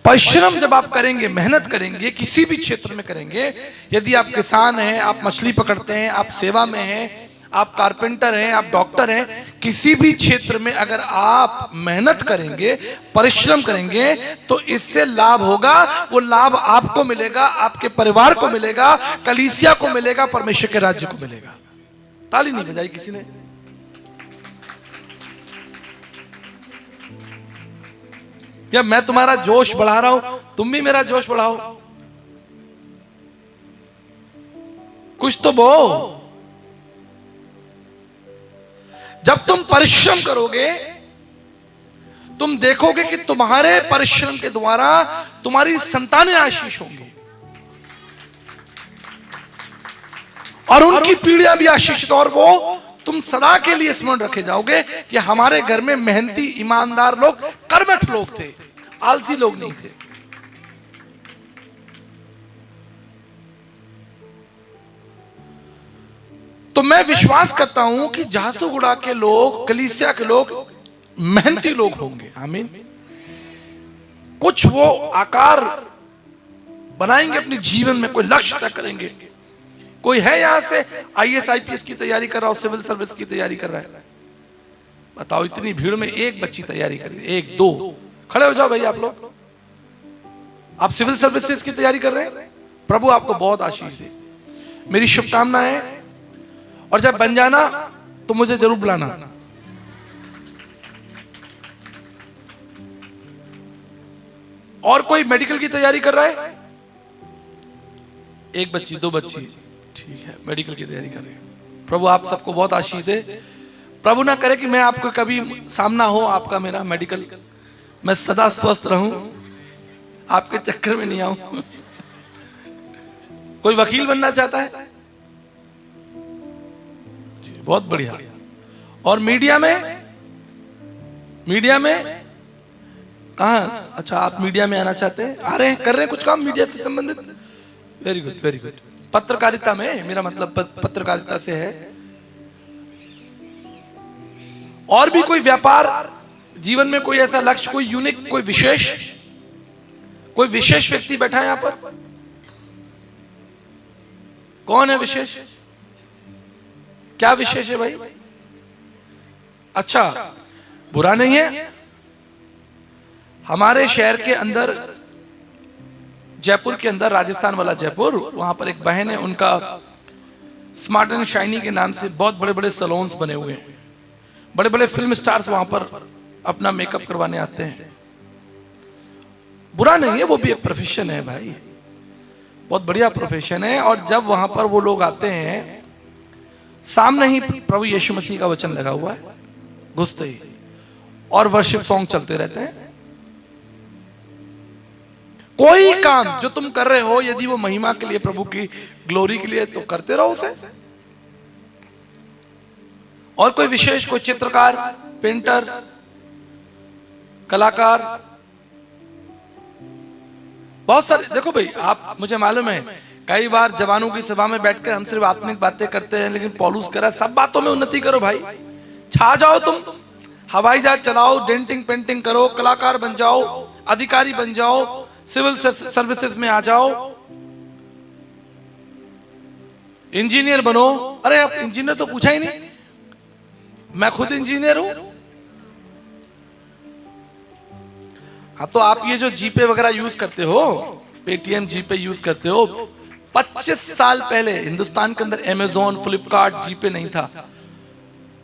परिश्रम जब आप करेंगे, मेहनत करेंगे, किसी भी क्षेत्र में करेंगे, यदि आप किसान हैं, आप मछली पकड़ते हैं, आप सेवा में हैं, आप कारपेंटर हैं, आप डॉक्टर हैं, किसी भी क्षेत्र में अगर आप मेहनत करेंगे, परिश्रम करेंगे, तो इससे लाभ होगा। वो लाभ आपको मिलेगा, आपके परिवार को मिलेगा, कलीसिया को मिलेगा, परमेश्वर के राज्य को मिलेगा। ताली नहीं बजाई किसी ने? या मैं तुम्हारा जोश बढ़ा रहा हूं, तुम भी मेरा जोश बढ़ाओ, कुछ तो बो। जब तुम परिश्रम करोगे, तुम देखोगे कि तुम्हारे परिश्रम के द्वारा तुम्हारी संतानें आशीष होंगी और उनकी पीढ़ियां भी आशीषित, और वो तुम सदा के लिए स्मरण रखे जाओगे कि हमारे घर में मेहनती, ईमानदार लोग, कर्मठ लोग थे, आलसी लोग नहीं थे। तो मैं विश्वास करता हूं कि झारसुगुड़ा के लोग, कलीसिया के लोग मेहनती लोग होंगे। आमीन। कुछ वो आकार बनाएंगे अपने जीवन में, कोई लक्ष्य तय करेंगे। कोई है यहां से IAS IPS की तैयारी कर रहा हो, सिविल सर्विस की तैयारी कर रहा है? बताओ, इतनी भीड़ में एक बच्ची तैयारी कर रही है, 1 2 खड़े हो जाओ भाई आप लोग। आप सिविल सर्विसेज की तैयारी कर रहे हैं, प्रभु आपको बहुत आशीष दे, मेरी शुभकामनाएं है। और जब बन जाना तो मुझे जरूर बुलाना। और कोई मेडिकल की तैयारी कर रहा है? 1 बच्ची, 2 बच्ची, ठीक है, मेडिकल की तैयारी कर रही है। प्रभु आप सबको बहुत आशीष दे। प्रभु ना करे कि मैं आपको कभी सामना हो आपका मेरा मेडिकल, मैं सदा स्वस्थ रहूं, आपके चक्कर में नहीं आऊं। कोई वकील बनना चाहता है? जी, बहुत बढ़िया। और मीडिया में, मीडिया में कहाँ? अच्छा, आप मीडिया में आना चाहते हैं, आ रहे हैं, कर रहे हैं कुछ काम मीडिया से संबंधित? Very good, very good. पत्रकारिता में, मेरा मतलब पत्रकारिता से है। और भी कोई व्यापार, जीवन में कोई ऐसा लक्ष्य, कोई यूनिक, कोई विशेष व्यक्ति बैठा है यहां पर? कौन है विशेष? क्या विशेष है भाई? अच्छा, बुरा नहीं है। हमारे शहर के अंदर, जयपुर के अंदर, राजस्थान वाला जयपुर, वहां पर एक बहन है, उनका स्मार्ट एंड शाइनी के नाम से बहुत बड़े बड़े सैलून्स बने हुए हैं। बड़े बड़े फिल्म स्टार्स वहां पर अपना मेकअप करवाने आते हैं। बुरा नहीं है, वो भी एक प्रोफेशन है भाई, बहुत बढ़िया प्रोफेशन है। और जब वहां पर वो लोग आते हैं, सामने ही प्रभु यीशु मसीह का वचन लगा हुआ है, घुसते ही, और वर्शिप सॉन्ग चलते रहते हैं। कोई काम जो तुम कर रहे हो यदि वो महिमा के लिए, प्रभु की ग्लोरी के लिए, तो करते रहो उसे। और कोई विशेष, कोई चित्रकार, पेंटर, कलाकार, बहुत सारे। देखो भाई, आप, मुझे मालूम है कई बार जवानों की सभा में बैठकर हम सिर्फ आत्मिक बातें करते हैं, लेकिन पौलुस कह रहा है सब बातों में उन्नति करो भाई, छा जाओ तुम, हवाई जहाज चलाओ, डेंटिंग पेंटिंग करो, कलाकार बन जाओ, अधिकारी बन जाओ, सिविल सर्विसेज में आ जाओ, इंजीनियर बनो। अरे अब इंजीनियर तो पूछा ही नहीं, मैं खुद इंजीनियर हूं। हाँ, तो आप ये जो जीपे वगैरह यूज करते हो, पेटीएम जीपे यूज करते हो, 25 साल पहले हिंदुस्तान के अंदर अमेज़न, फ्लिपकार्ट, जीपे नहीं था।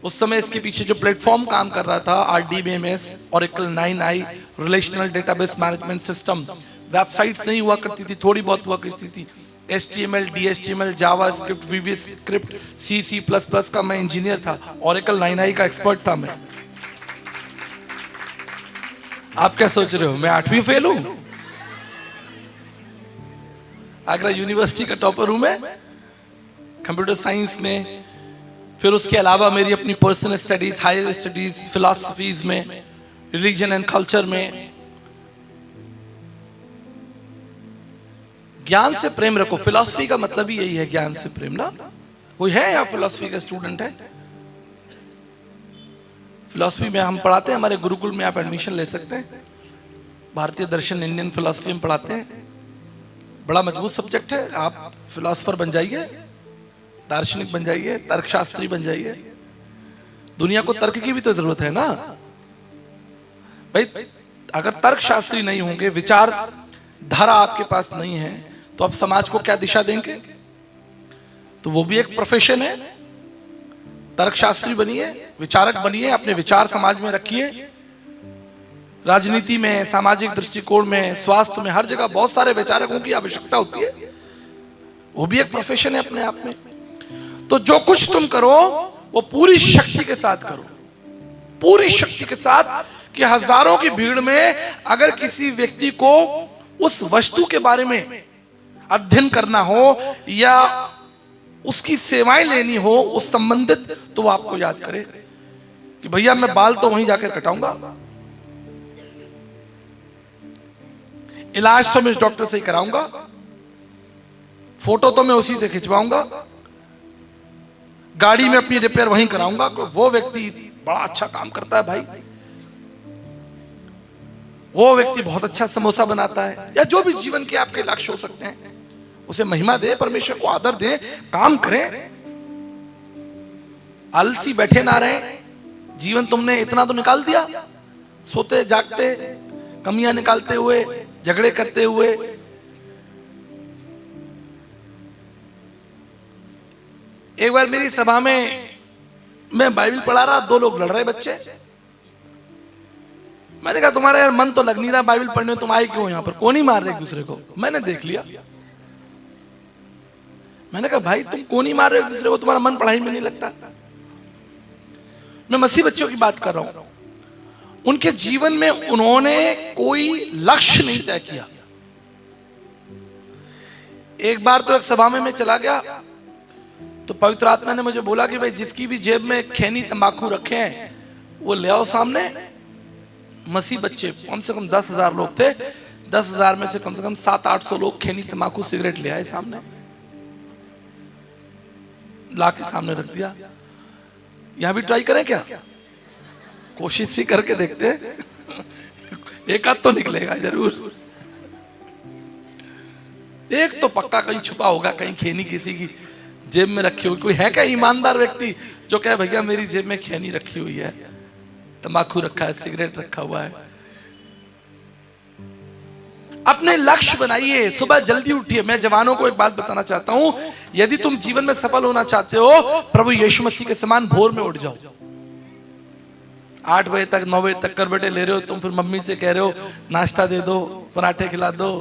उस समय इसके पीछे जो प्लेटफॉर्म काम कर रहा था, RDBMS, Oracle 9i, relational database management system, websites नहीं हुआ करती थी, थोड़ी बहुत हुआ करती थी, HTML, DHTML, JavaScript, VB script, C++ का मैं इंजीनियर था, Oracle 9i का एक्सपर्ट था मैं। आप क्या सोच रहे हो मैं 8वीं फेल हूं? आगरा यूनिवर्सिटी का टॉपर हूं मैं कंप्यूटर साइंस में। फिर उसके अलावा मेरी अपनी personal studies, higher studies, philosophies में, रिलीजन एंड कल्चर में। ज्ञान से प्रेम रखो। फिलॉसफी का मतलब ही यही है, ज्ञान से प्रेम ना। कोई है यहाँ फिलॉसफी का स्टूडेंट है? फिलॉसफी में हम पढ़ाते हैं, हमारे गुरुकुल में आप एडमिशन ले सकते हैं। भारतीय दर्शन, इंडियन फिलॉसफी में पढ़ाते हैं। बड़ा मजबूत सब्जेक्ट है। आप फिलॉसफर बन जाइए, दार्शनिक बन जाइए, तर्कशास्त्री बन जाइए। दुनिया को तर्क की भी तो जरूरत है ना भाई। अगर तर्कशास्त्री नहीं होंगे, विचार धारा आपके पास नहीं है, तो आप समाज को क्या दिशा देंगे? तो वो भी एक प्रोफेशन है। तर्कशास्त्री बनिए, विचारक बनिए, अपने विचार समाज में रखिए। राजनीति में, सामाजिक दृष्टिकोण में, स्वास्थ्य में, हर जगह बहुत सारे विचारकों की आवश्यकता होती है। वो भी एक प्रोफेशन है अपने आप में। तो जो कुछ तुम करो वो पूरी शक्ति के साथ करो, पूरी शक्ति के साथ। कि हजारों की भीड़ में अगर किसी व्यक्ति को उस वस्तु के बारे में अध्ययन करना हो या उसकी सेवाएं लेनी हो उस संबंधित, तो वो आपको याद करे कि भैया मैं बाल तो वहीं जाकर कटाऊंगा, इलाज तो मैं इस डॉक्टर से ही कराऊंगा, फोटो तो मैं उसी से खिंचवाऊंगा, गाड़ी में अपनी रिपेयर वहीं कराऊंगा। वो व्यक्ति बड़ा अच्छा काम करता है भाई, वो व्यक्ति बहुत अच्छा समोसा बनाता है, या जो भी जीवन के आपके लक्ष्य हो सकते हैं, उसे महिमा दे, परमेश्वर को आदर दे, काम करें। आलसी बैठे ना रहे। जीवन तुमने इतना तो निकाल दिया, सोते जागते, कमियां निकालते हुए, झगड़े करते हुए। एक बार मेरी सभा में मैं बाइबल पढ़ा रहा, 2 लोग लड़ रहे बच्चे। मैंने कहा तुम्हारा यार मन तो लग नहीं रहा बाइबल पढ़ने में, तुम आए क्यों यहाँ पर? कौन ही मार रहे एक दूसरे को? मैंने देख लिया। मैंने कहा भाई तुम कौन ही मार रहे हो एक दूसरे को, तुम्हारा मन पढ़ाई में नहीं लगता? मैं मसीह बच्चों की बात कर रहा हूं। उनके जीवन में उन्होंने कोई लक्ष्य नहीं तय किया। एक बार तो एक सभा में मैं चला गया, तो पवित्र आत्मा ने मुझे बोला कि भाई जिसकी भी जेब में खैनी तंबाकू रखे हैं वो ले आओ सामने। मसीह बच्चे कम से कम 10,000 लोग थे, 10,000 में से कम 700-800 लोग खैनी तंबाकू सिगरेट ले आए सामने, ला के सामने रख दिया। यहां भी ट्राई करें क्या? कोशिश ही करके देखते हैं, एक आध तो निकलेगा जरूर। एक तो पक्का कहीं छुपा होगा, कहीं खैनी किसी की जेब में रखी हुई। कोई है क्या ईमानदार व्यक्ति जो कहे भैया मेरी जेब में खैनी रखी हुई है, तंबाकू रखा है, सिगरेट रखा हुआ है? अपने लक्ष्य बनाइए, सुबह जल्दी उठिए। मैं जवानों को एक बात बताना चाहता हूं, यदि तुम जीवन में सफल होना चाहते हो, प्रभु यीशु मसीह के समान भोर में उठ जाओ। 8 बजे तक 9 बजे तक करवटे ले रहे हो तुम, फिर मम्मी से कह रहे हो नाश्ता दे दो, पराठे खिला दो,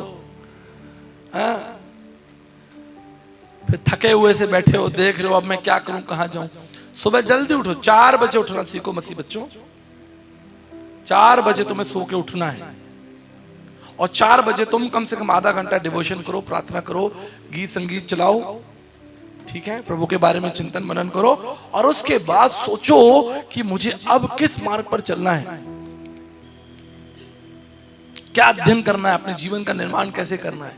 फिर थके हुए से बैठे हो, देख रहे हो अब मैं क्या करूं, कहां जाऊं। सुबह जल्दी उठो, 4 बजे उठना सीखो मसीह बच्चों। 4 बजे तुम्हें सो के उठना है और 4 बजे तुम कम से कम आधा घंटा डिवोशन करो, प्रार्थना करो, गीत संगीत चलाओ, ठीक है, प्रभु के बारे में चिंतन मनन करो और उसके बाद सोचो कि मुझे अब किस मार्ग पर चलना है, क्या अध्ययन करना है, अपने जीवन का निर्माण कैसे करना है।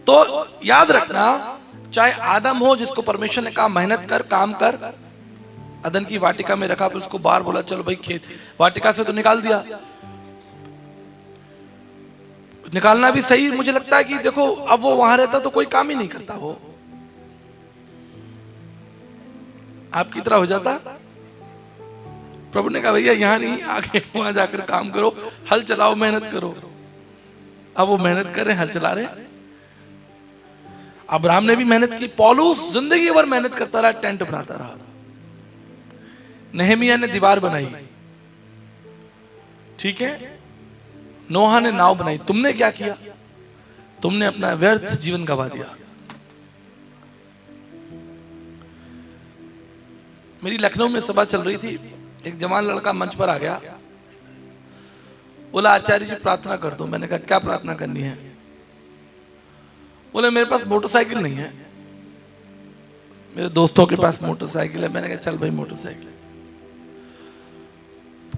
तो याद रखना, चाहे आदम हो जिसको परमेश्वर ने कहा मेहनत कर, काम कर, अदन की वाटिका में रखा, फिर उसको बाहर बोला चलो भाई खेत, वाटिका से तो निकाल दिया। निकालना भी सही मुझे लगता है कि देखो अब वो वहां रहता तो कोई काम ही नहीं करता, वो आपकी तरह हो जाता। प्रभु ने कहा भैया यहाँ नहीं, आगे वहां जाकर काम करो, हल चलाओ, मेहनत करो। अब वो मेहनत कर रहे, हल चला रहे। अब्राहम ने भी मेहनत की, पौलुस जिंदगी भर मेहनत करता रहा, टेंट बनाता रहा, नेहमिया ने दीवार बनाई, ठीक है, नोहा ने नाव बनाई। तुमने क्या किया? तुमने अपना व्यर्थ जीवन गवा दिया। मेरी लखनऊ में सभा चल रही थी, एक जवान लड़का मंच पर आ गया, बोला आचार्य जी प्रार्थना कर दो। मैंने कहा क्या प्रार्थना करनी है? बोले मेरे पास मोटरसाइकिल नहीं है, मेरे दोस्तों के पास मोटरसाइकिल है। मैंने कहा चल भाई मोटरसाइकिल।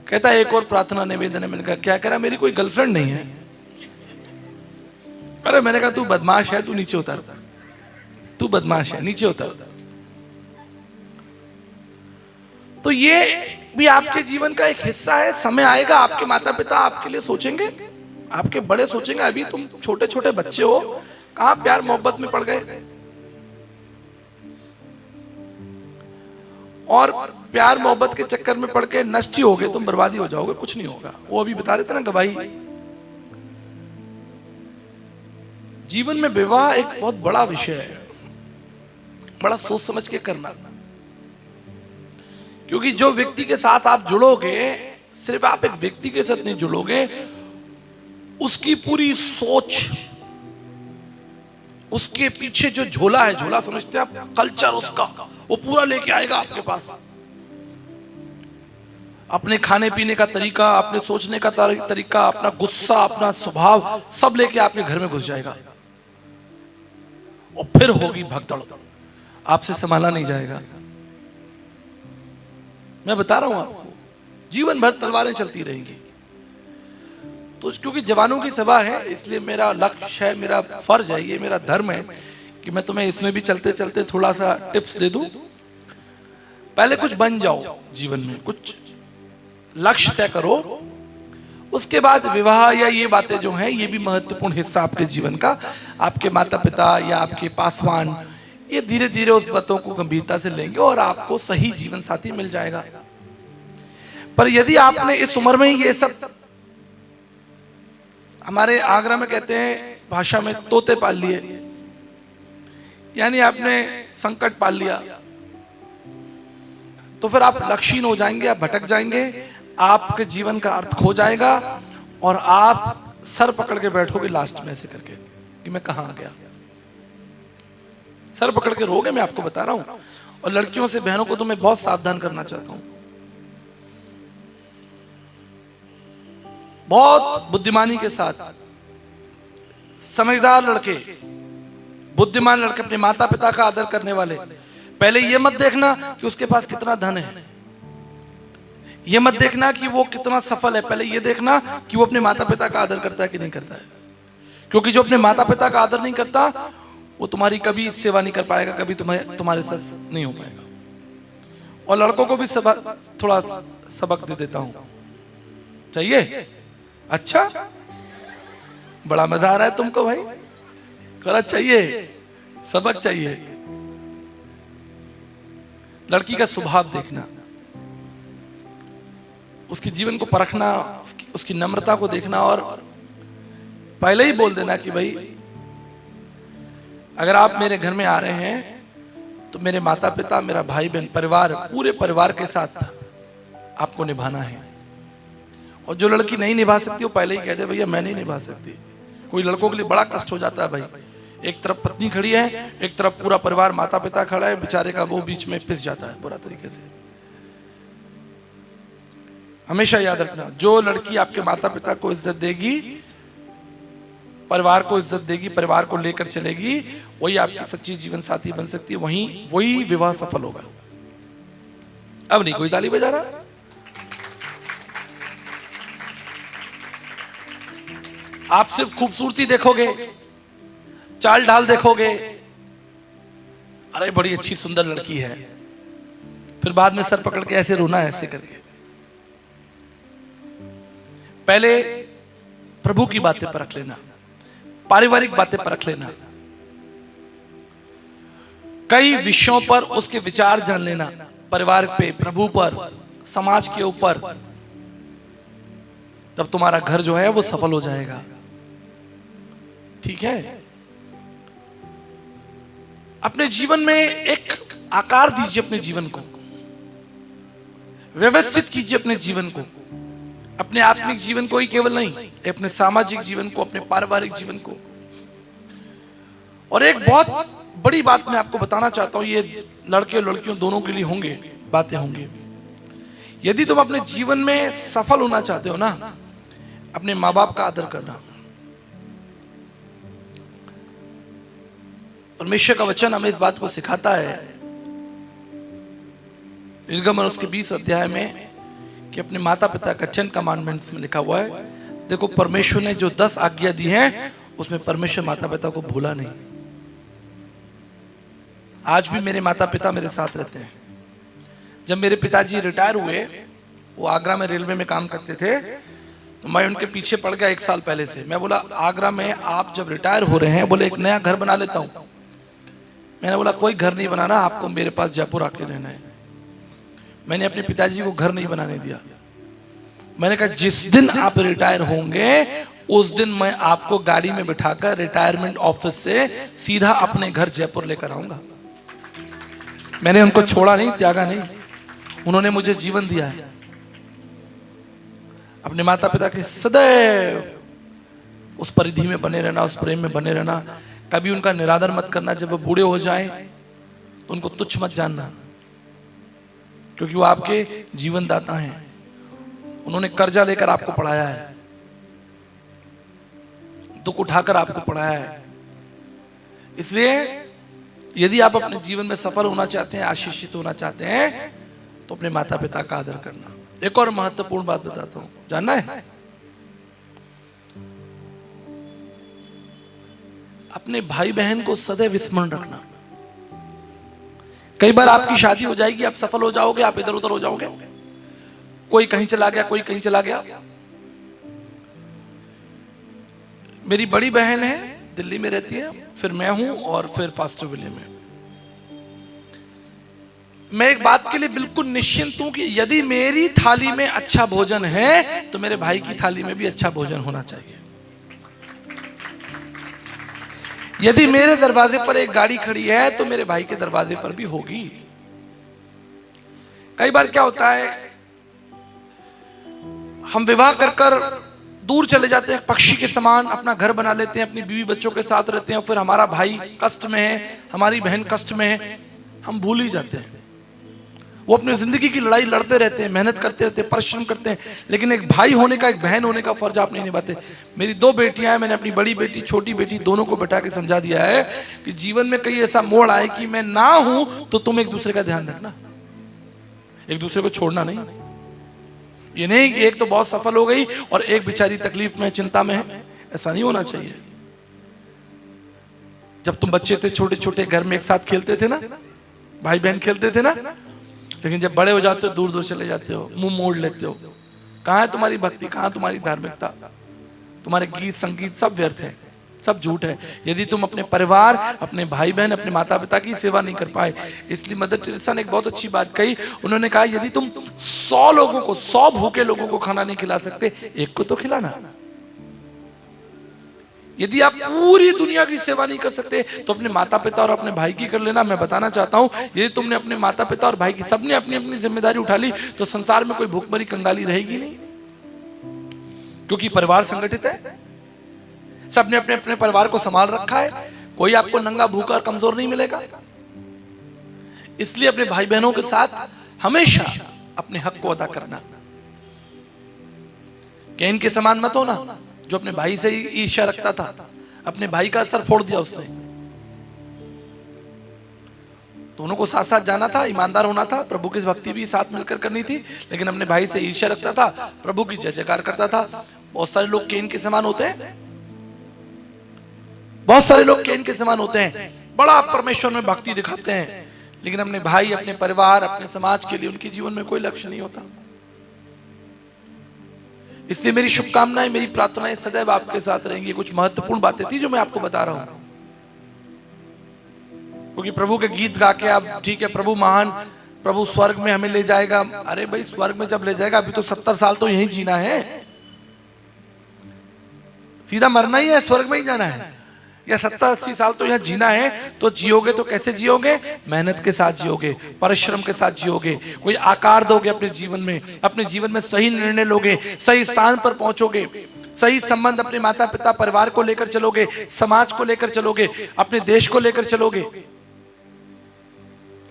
कहता एक और प्रार्थना निवेदन है। मैंने कहा क्या कह रहा? मेरी कोई गर्लफ्रेंड नहीं है। अरे मैंने कहा तू बदमाश है, तू नीचे उतर, तू बदमाश है, नीचे उतर। तो ये भी आपके जीवन का एक हिस्सा है। समय आएगा आपके माता पिता आपके लिए सोचेंगे, आपके बड़े सोचेंगे। अभी तुम छोटे छोटे बच्चे हो, कहां प्यार मोहब्बत में पड़ गए, और प्यार मोहब्बत के चक्कर में पड़ के नष्ट ही हो गए, तुम बर्बादी हो जाओगे, कुछ नहीं होगा। वो अभी बता रहे थे ना गवाही। जीवन में विवाह एक बहुत बड़ा विषय है, बड़ा सोच समझ के करना, क्योंकि जो व्यक्ति के साथ आप जुड़ोगे, सिर्फ आप एक व्यक्ति के साथ नहीं जुड़ोगे, उसकी पूरी सोच, उसके पीछे जो झोला है, झोला समझते हैं आप, कल्चर उसका, वो पूरा लेके आएगा आपके पास। अपने खाने पीने का तरीका, अपने सोचने का तरीका, अपना गुस्सा, अपना स्वभाव, सब लेके आपके घर में घुस जाएगा और फिर होगी भगदड़, आपसे संभाला नहीं जाएगा। मैं बता रहा हूं आपको, जीवन भर तलवारें चलती रहेंगी। तो क्योंकि जवानों की सभा है, इसलिए मेरा लक्ष्य है, मेरा फर्ज है, ये मेरा धर्म है कि मैं तुम्हें इसमें भी चलते चलते थोड़ा सा टिप्स दे दूं। पहले कुछ बन जाओ जीवन में, कुछ लक्ष्य तय करो, उसके बाद विवाह या ये बातें जो हैं, ये भी महत्वपूर्ण हिस्सा आपके जीवन का। आपके माता पिता या आपके पासवान ये धीरे धीरे उस बातों को गंभीरता से लेंगे और आपको सही जीवन साथी मिल जाएगा। पर यदि आपने इस उम्र में ये सब, हमारे आगरा में कहते हैं भाषा में, तोते पाल लिए, यानी आपने संकट पाल लिया, तो फिर आप लक्ष्यहीन हो जाएंगे, आप भटक जाएंगे, आपके जीवन का अर्थ खो जाएगा और आप सर पकड़ के बैठोगे लास्ट में ऐसे करके कि मैं कहां आ गया। सर पकड़ के रोगे, मैं आपको बता रहा हूं। और लड़कियों से, बहनों को तो मैं बहुत सावधान करना चाहता हूं। बहुत बुद्धिमानी के साथ, समझदार लड़के, बुद्धिमान लड़के, अपने माता पिता का आदर करने वाले, पहले ये मत देखना कि उसके पास कितना धन है, ये मत देखना कि वो कितना सफल है, पहले ये देखना कि वो अपने माता पिता का आदर करता है कि नहीं करता है। क्योंकि जो अपने माता पिता का आदर नहीं करता, वो तुम्हारी कभी सेवा नहीं कर पाएगा, कभी तुम्हारे साथ नहीं हो पाएगा। और लड़कों को भी थोड़ा सबक दे देता हूं, चाहिए? अच्छा, बड़ा मजा आ रहा है तुमको भाई, करा चाहिए, सबक चाहिए। लड़की का स्वभाव देखना, उसके जीवन को परखना, उसकी नम्रता को देखना और पहले ही बोल देना कि भाई अगर आप मेरे घर में आ रहे हैं तो मेरे माता पिता, मेरा भाई बहन, परिवार, पूरे परिवार के साथ आपको निभाना है। और जो लड़की नहीं निभा सकती वो पहले ही कह दे भैया मैं नहीं निभा सकती। कोई लड़कों के लिए बड़ा कष्ट हो जाता है भाई, एक तरफ पत्नी खड़ी है, एक तरफ पूरा परिवार माता पिता खड़ा है, बेचारे का वो बीच में पिस जाता है बुरा तरीके से। हमेशा याद रखना, जो लड़की आपके माता पिता को इज्जत देगी, परिवार को इज्जत देगी, परिवार को लेकर चलेगी, वही आपकी सच्ची जीवन साथी बन सकती है, वही विवाह सफल होगा। अब नहीं कोई ताली बजा रहा। आप सिर्फ खूबसूरती देखोगे, चाल ढाल देखोगे, अरे बड़ी अच्छी सुंदर लड़की है, फिर बाद में सर पकड़ के ऐसे रोना है ऐसे करके। पहले प्रभु की बातें परख लेना, पारिवारिक बातें परख लेना, कई विषयों पर उसके विचार जान लेना, परिवार पे, प्रभु पर, समाज के ऊपर, तब तुम्हारा घर जो है वो सफल हो जाएगा। ठीक है? अपने जीवन में एक आकार दीजिए, अपने जीवन को व्यवस्थित कीजिए, अपने जीवन को, अपने आत्मिक जीवन को ही केवल नहीं, अपने सामाजिक जीवन को, अपने पारिवारिक जीवन को। और एक बहुत बड़ी बात मैं आपको बताना चाहता हूं, ये लड़के और लड़कियों दोनों के लिए होंगे बातें होंगी। यदि तुम अपने जीवन में सफल होना चाहते हो ना, अपने माँ बाप का आदर करना। परमेश्वर का वचन हमें इस बात को सिखाता है, निर्गमन उसके 20 अध्याय में, कि अपने माता पिता का 10 कमांडमेंट्स में लिखा हुआ है। देखो, परमेश्वर ने जो 10 आज्ञा दी हैं, उसमें परमेश्वर माता पिता को भूला नहीं। आज भी मेरे माता पिता मेरे साथ रहते हैं। जब मेरे पिताजी रिटायर हुए, वो आगरा में रेलवे में काम करते थे, तो मैं उनके पीछे पड़ गया 1 साल पहले से। मैं बोला, आगरा में आप जब रिटायर हो रहे हैं, बोले एक नया घर बना लेता हूं। मैंने बोला, कोई घर नहीं बनाना, आपको मेरे पास जयपुर आके रहना है। मैंने अपने पिताजी को घर नहीं बनाने दिया। मैंने कहा, जिस दिन आप रिटायर होंगे, उस दिन मैं आपको गाड़ी में बिठाकर रिटायरमेंट ऑफिस से सीधा अपने घर जयपुर लेकर आऊंगा। मैंने उनको छोड़ा नहीं, त्यागा नहीं, उन्होंने मुझे जीवन दिया है। अपने माता पिता के सदैव उस परिधि में बने रहना, उस प्रेम में बने रहना। कभी उनका निरादर मत करना। जब वो बूढ़े हो जाएं तो उनको तुच्छ मत जानना, क्योंकि वो आपके जीवन दाता हैं। उन्होंने कर्जा लेकर आपको पढ़ाया है, दुख उठाकर आपको पढ़ाया है। इसलिए यदि आप अपने जीवन में सफल होना चाहते हैं, आशीषित होना चाहते हैं, तो अपने माता पिता का आदर करना। एक और महत्वपूर्ण बात बताता हूं, जानना है? अपने भाई बहन को सदैव स्मरण रखना। कई बार आपकी शादी हो जाएगी, आप सफल हो जाओगे, आप इधर उधर हो जाओगे, कोई कहीं चला गया, कोई कहीं चला गया। मेरी बड़ी बहन है, दिल्ली में रहती है, फिर मैं हूं, और फिर पास्टर विलियम है। मैं एक बात के लिए बिल्कुल निश्चिंत हूं कि यदि मेरी थाली में अच्छा भोजन है, तो मेरे भाई की थाली में भी अच्छा भोजन होना चाहिए। यदि मेरे दरवाजे पर एक गाड़ी खड़ी है, तो मेरे भाई के दरवाजे पर भी होगी। कई बार क्या होता है, हम विवाह कर दूर चले जाते हैं, पक्षी के समान अपना घर बना लेते हैं, अपनी बीवी बच्चों के साथ रहते हैं, फिर हमारा भाई कष्ट में है, हमारी बहन कष्ट में है, हम भूल ही जाते हैं। वो अपनी जिंदगी की लड़ाई लड़ते रहते हैं, मेहनत करते रहते हैं, परिश्रम करते हैं, लेकिन एक भाई होने का, एक बहन होने का फर्ज आप नहीं निभाते। मेरी 2 बेटियां हैं, मैंने अपनी बड़ी बेटी, छोटी बेटी, दोनों को बैठा के समझा दिया है कि जीवन में कहीं ऐसा मोड़ आए कि मैं ना हूं, तो तुम एक दूसरे का ध्यान रखना, एक दूसरे को छोड़ना नहीं। ये नहीं कि एक तो बहुत सफल हो गई और एक बेचारी तकलीफ में, चिंता में है, ऐसा नहीं होना चाहिए। जब तुम बच्चे थे, छोटे छोटे घर में एक साथ खेलते थे ना, भाई बहन खेलते थे ना, लेकिन जब बड़े हो जाते हो, दूर दूर चले जाते हो, मुंह मोड़ लेते हो। कहां है तुम्हारी भक्ति, कहां तुम्हारी धार्मिकता? तुम्हारे गीत संगीत सब व्यर्थ है, सब झूठ है, यदि तुम अपने परिवार, अपने भाई बहन, अपने माता पिता की सेवा नहीं कर पाए। इसलिए मदर टेरेसा ने एक बहुत अच्छी बात कही। उन्होंने कहा, यदि तुम 100 लोगों को, 100 भूखे लोगों को खाना नहीं खिला सकते, एक को तो खिलाना। यदि आप पूरी दुनिया की सेवा नहीं कर सकते, तो अपने माता पिता और अपने भाई की कर लेना। मैं बताना चाहता हूं, यदि तुमने अपने माता पिता और भाई की, सबने अपनी अपनी जिम्मेदारी उठा ली, तो संसार में कोई भूखमरी कंगाली रहेगी नहीं, क्योंकि परिवार संगठित है, सबने अपने अपने परिवार को संभाल रखा है। कोई आपको नंगा, भूखा और कमजोर नहीं मिलेगा। इसलिए अपने भाई बहनों के साथ हमेशा अपने हक को अदा करना। कैन के समान मत होना, जो अपने भाई से ही ईर्ष्या रखता था, अपने भाई का सर फोड़ दिया उसने। दोनों को साथ साथ जाना था, ईमानदार होना था, प्रभु की भक्ति भी साथ मिलकर करनी थी, लेकिन अपने भाई से ईर्ष्या रखता था, प्रभु की जय जयकार करता था। बहुत सारे लोग कैन के समान होते हैं, बहुत सारे लोग कैन के समान होते हैं, बड़ा परमेश्वर में भक्ति दिखाते हैं, लेकिन अपने भाई, अपने परिवार, अपने समाज के लिए उनके जीवन में कोई लक्ष्य नहीं होता। इसलिए मेरी शुभकामनाएं, मेरी प्रार्थनाएं सदैव आपके साथ रहेंगी। कुछ महत्वपूर्ण बातें थी जो मैं आपको बता रहा हूं, क्योंकि प्रभु के गीत गा के आप, ठीक है प्रभु महान, प्रभु स्वर्ग में हमें ले जाएगा। अरे भाई, स्वर्ग में जब ले जाएगा, अभी तो 70 साल तो यहीं जीना है, सीधा मरना ही है, स्वर्ग में ही जाना है, या 70-80 साल तो यहाँ जीना है। तो जियोगे तो कैसे जियोगे? मेहनत के साथ जियोगे, परिश्रम के साथ जियोगे, कोई आकार दोगे अपने जीवन में, अपने जीवन में सही निर्णय लोगे, सही स्थान पर पहुंचोगे, सही संबंध अपने माता पिता परिवार को लेकर चलोगे, समाज को लेकर चलोगे, अपने देश को लेकर चलोगे,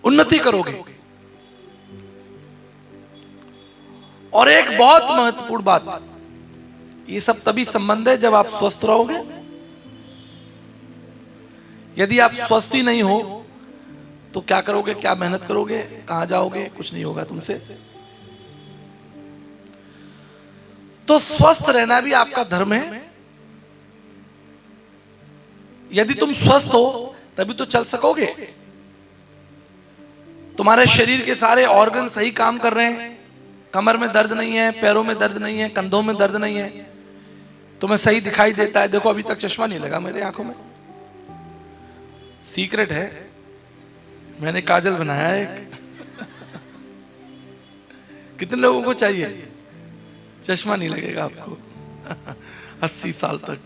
उन्नति करोगे। और एक बहुत महत्वपूर्ण बात, ये सब तभी संबंध है जब आप स्वस्थ रहोगे। यदि आप स्वस्थ ही नहीं हो तो क्या करोगे, क्या मेहनत करोगे, कहां जाओगे? कुछ नहीं होगा तुमसे। तो स्वस्थ रहना भी आपका धर्म है। यदि तुम स्वस्थ हो तभी तो चल सकोगे। तुम्हारे शरीर के सारे ऑर्गन सही काम कर रहे हैं, कमर में दर्द नहीं है, पैरों में दर्द नहीं है, कंधों में दर्द नहीं है, तुम्हें सही दिखाई देता है। देखो, अभी तक चश्मा नहीं लगा मेरे आंखों में, सीक्रेट है, मैंने काजल बनाया है एक। कितने लोगों को चाहिए? चश्मा नहीं लगेगा आपको 80 साल तक।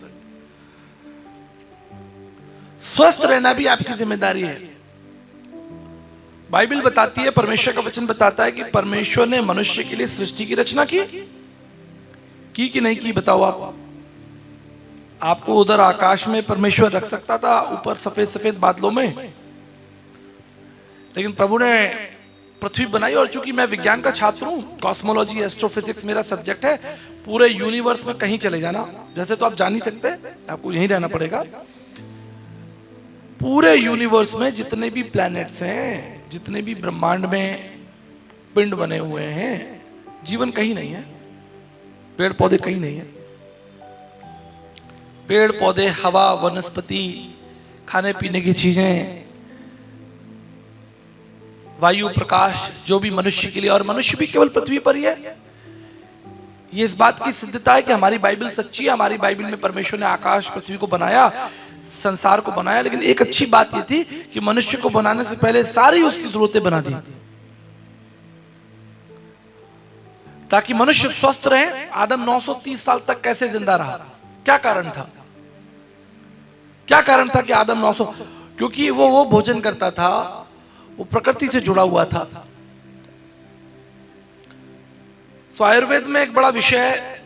स्वस्थ रहना भी आपकी जिम्मेदारी है। बाइबल बताती है, परमेश्वर का वचन बताता है कि परमेश्वर ने मनुष्य के लिए सृष्टि की रचना की कि नहीं की? बताओ आप। आपको उधर आकाश में परमेश्वर रख सकता था, ऊपर सफेद सफेद बादलों में, लेकिन प्रभु ने पृथ्वी बनाई। और चूंकि मैं विज्ञान का छात्र हूं, कॉस्मोलॉजी, एस्ट्रोफिजिक्स मेरा सब्जेक्ट है, पूरे यूनिवर्स में कहीं चले जाना, जैसे तो आप जा नहीं सकते, आपको यहीं रहना पड़ेगा। पूरे यूनिवर्स में जितने भी प्लैनेट्स हैं, जितने भी ब्रह्मांड में पिंड बने हुए हैं, जीवन कहीं नहीं है, पेड़ पौधे कहीं नहीं है। पेड़ पौधे, हवा, वनस्पति, खाने पीने की चीजें, वायु, प्रकाश, जो भी मनुष्य के लिए, और मनुष्य भी केवल पृथ्वी पर ही है। ये इस बात की सिद्धता है कि हमारी बाइबल सच्ची है। हमारी बाइबल में परमेश्वर ने आकाश, पृथ्वी को बनाया, संसार को बनाया, लेकिन एक अच्छी बात ये थी कि मनुष्य को बनाने से पहले सारी उसकी जरूरतें बना दी ताकि मनुष्य स्वस्थ रहे। आदम 930 साल तक कैसे जिंदा रहा? क्या कारण था? क्या कारण था कि आदम 900? क्योंकि वो भोजन करता था, वो प्रकृति से जुड़ा हुआ था। तो आयुर्वेद में एक बड़ा विषय है,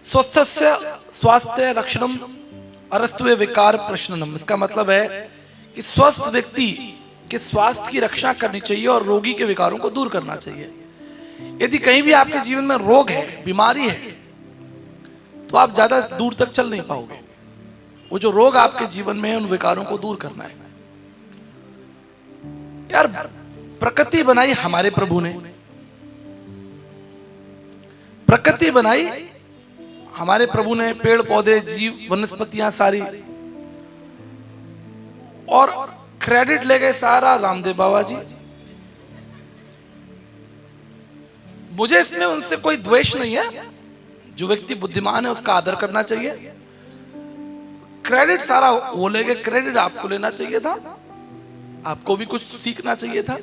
स्वस्थस्य स्वास्थ्य रक्षणम अरस्तु विकार प्रश्ननम। इसका मतलब है कि स्वस्थ व्यक्ति के स्वास्थ्य की रक्षा करनी चाहिए और रोगी के विकारों को दूर करना चाहिए। यदि कहीं भी आपके जीवन में रोग है, बीमारी है, तो आप ज्यादा दूर तक चल नहीं पाओगे। वो जो रोग आपके जीवन में है, उन विकारों को दूर करना है। यार, प्रकृति बनाई हमारे प्रभु ने, प्रकृति बनाई हमारे प्रभु ने, पेड़ पौधे, जीव, वनस्पतियां सारी, और क्रेडिट ले गए सारा रामदेव बाबा जी। मुझे इसमें उनसे कोई द्वेष नहीं है, जो व्यक्ति बुद्धिमान है उसका आदर करना चाहिए। क्रेडिट सारा वो ले गए, क्रेडिट आपको लेना चाहिए था, आपको भी कुछ सीखना चाहिए था।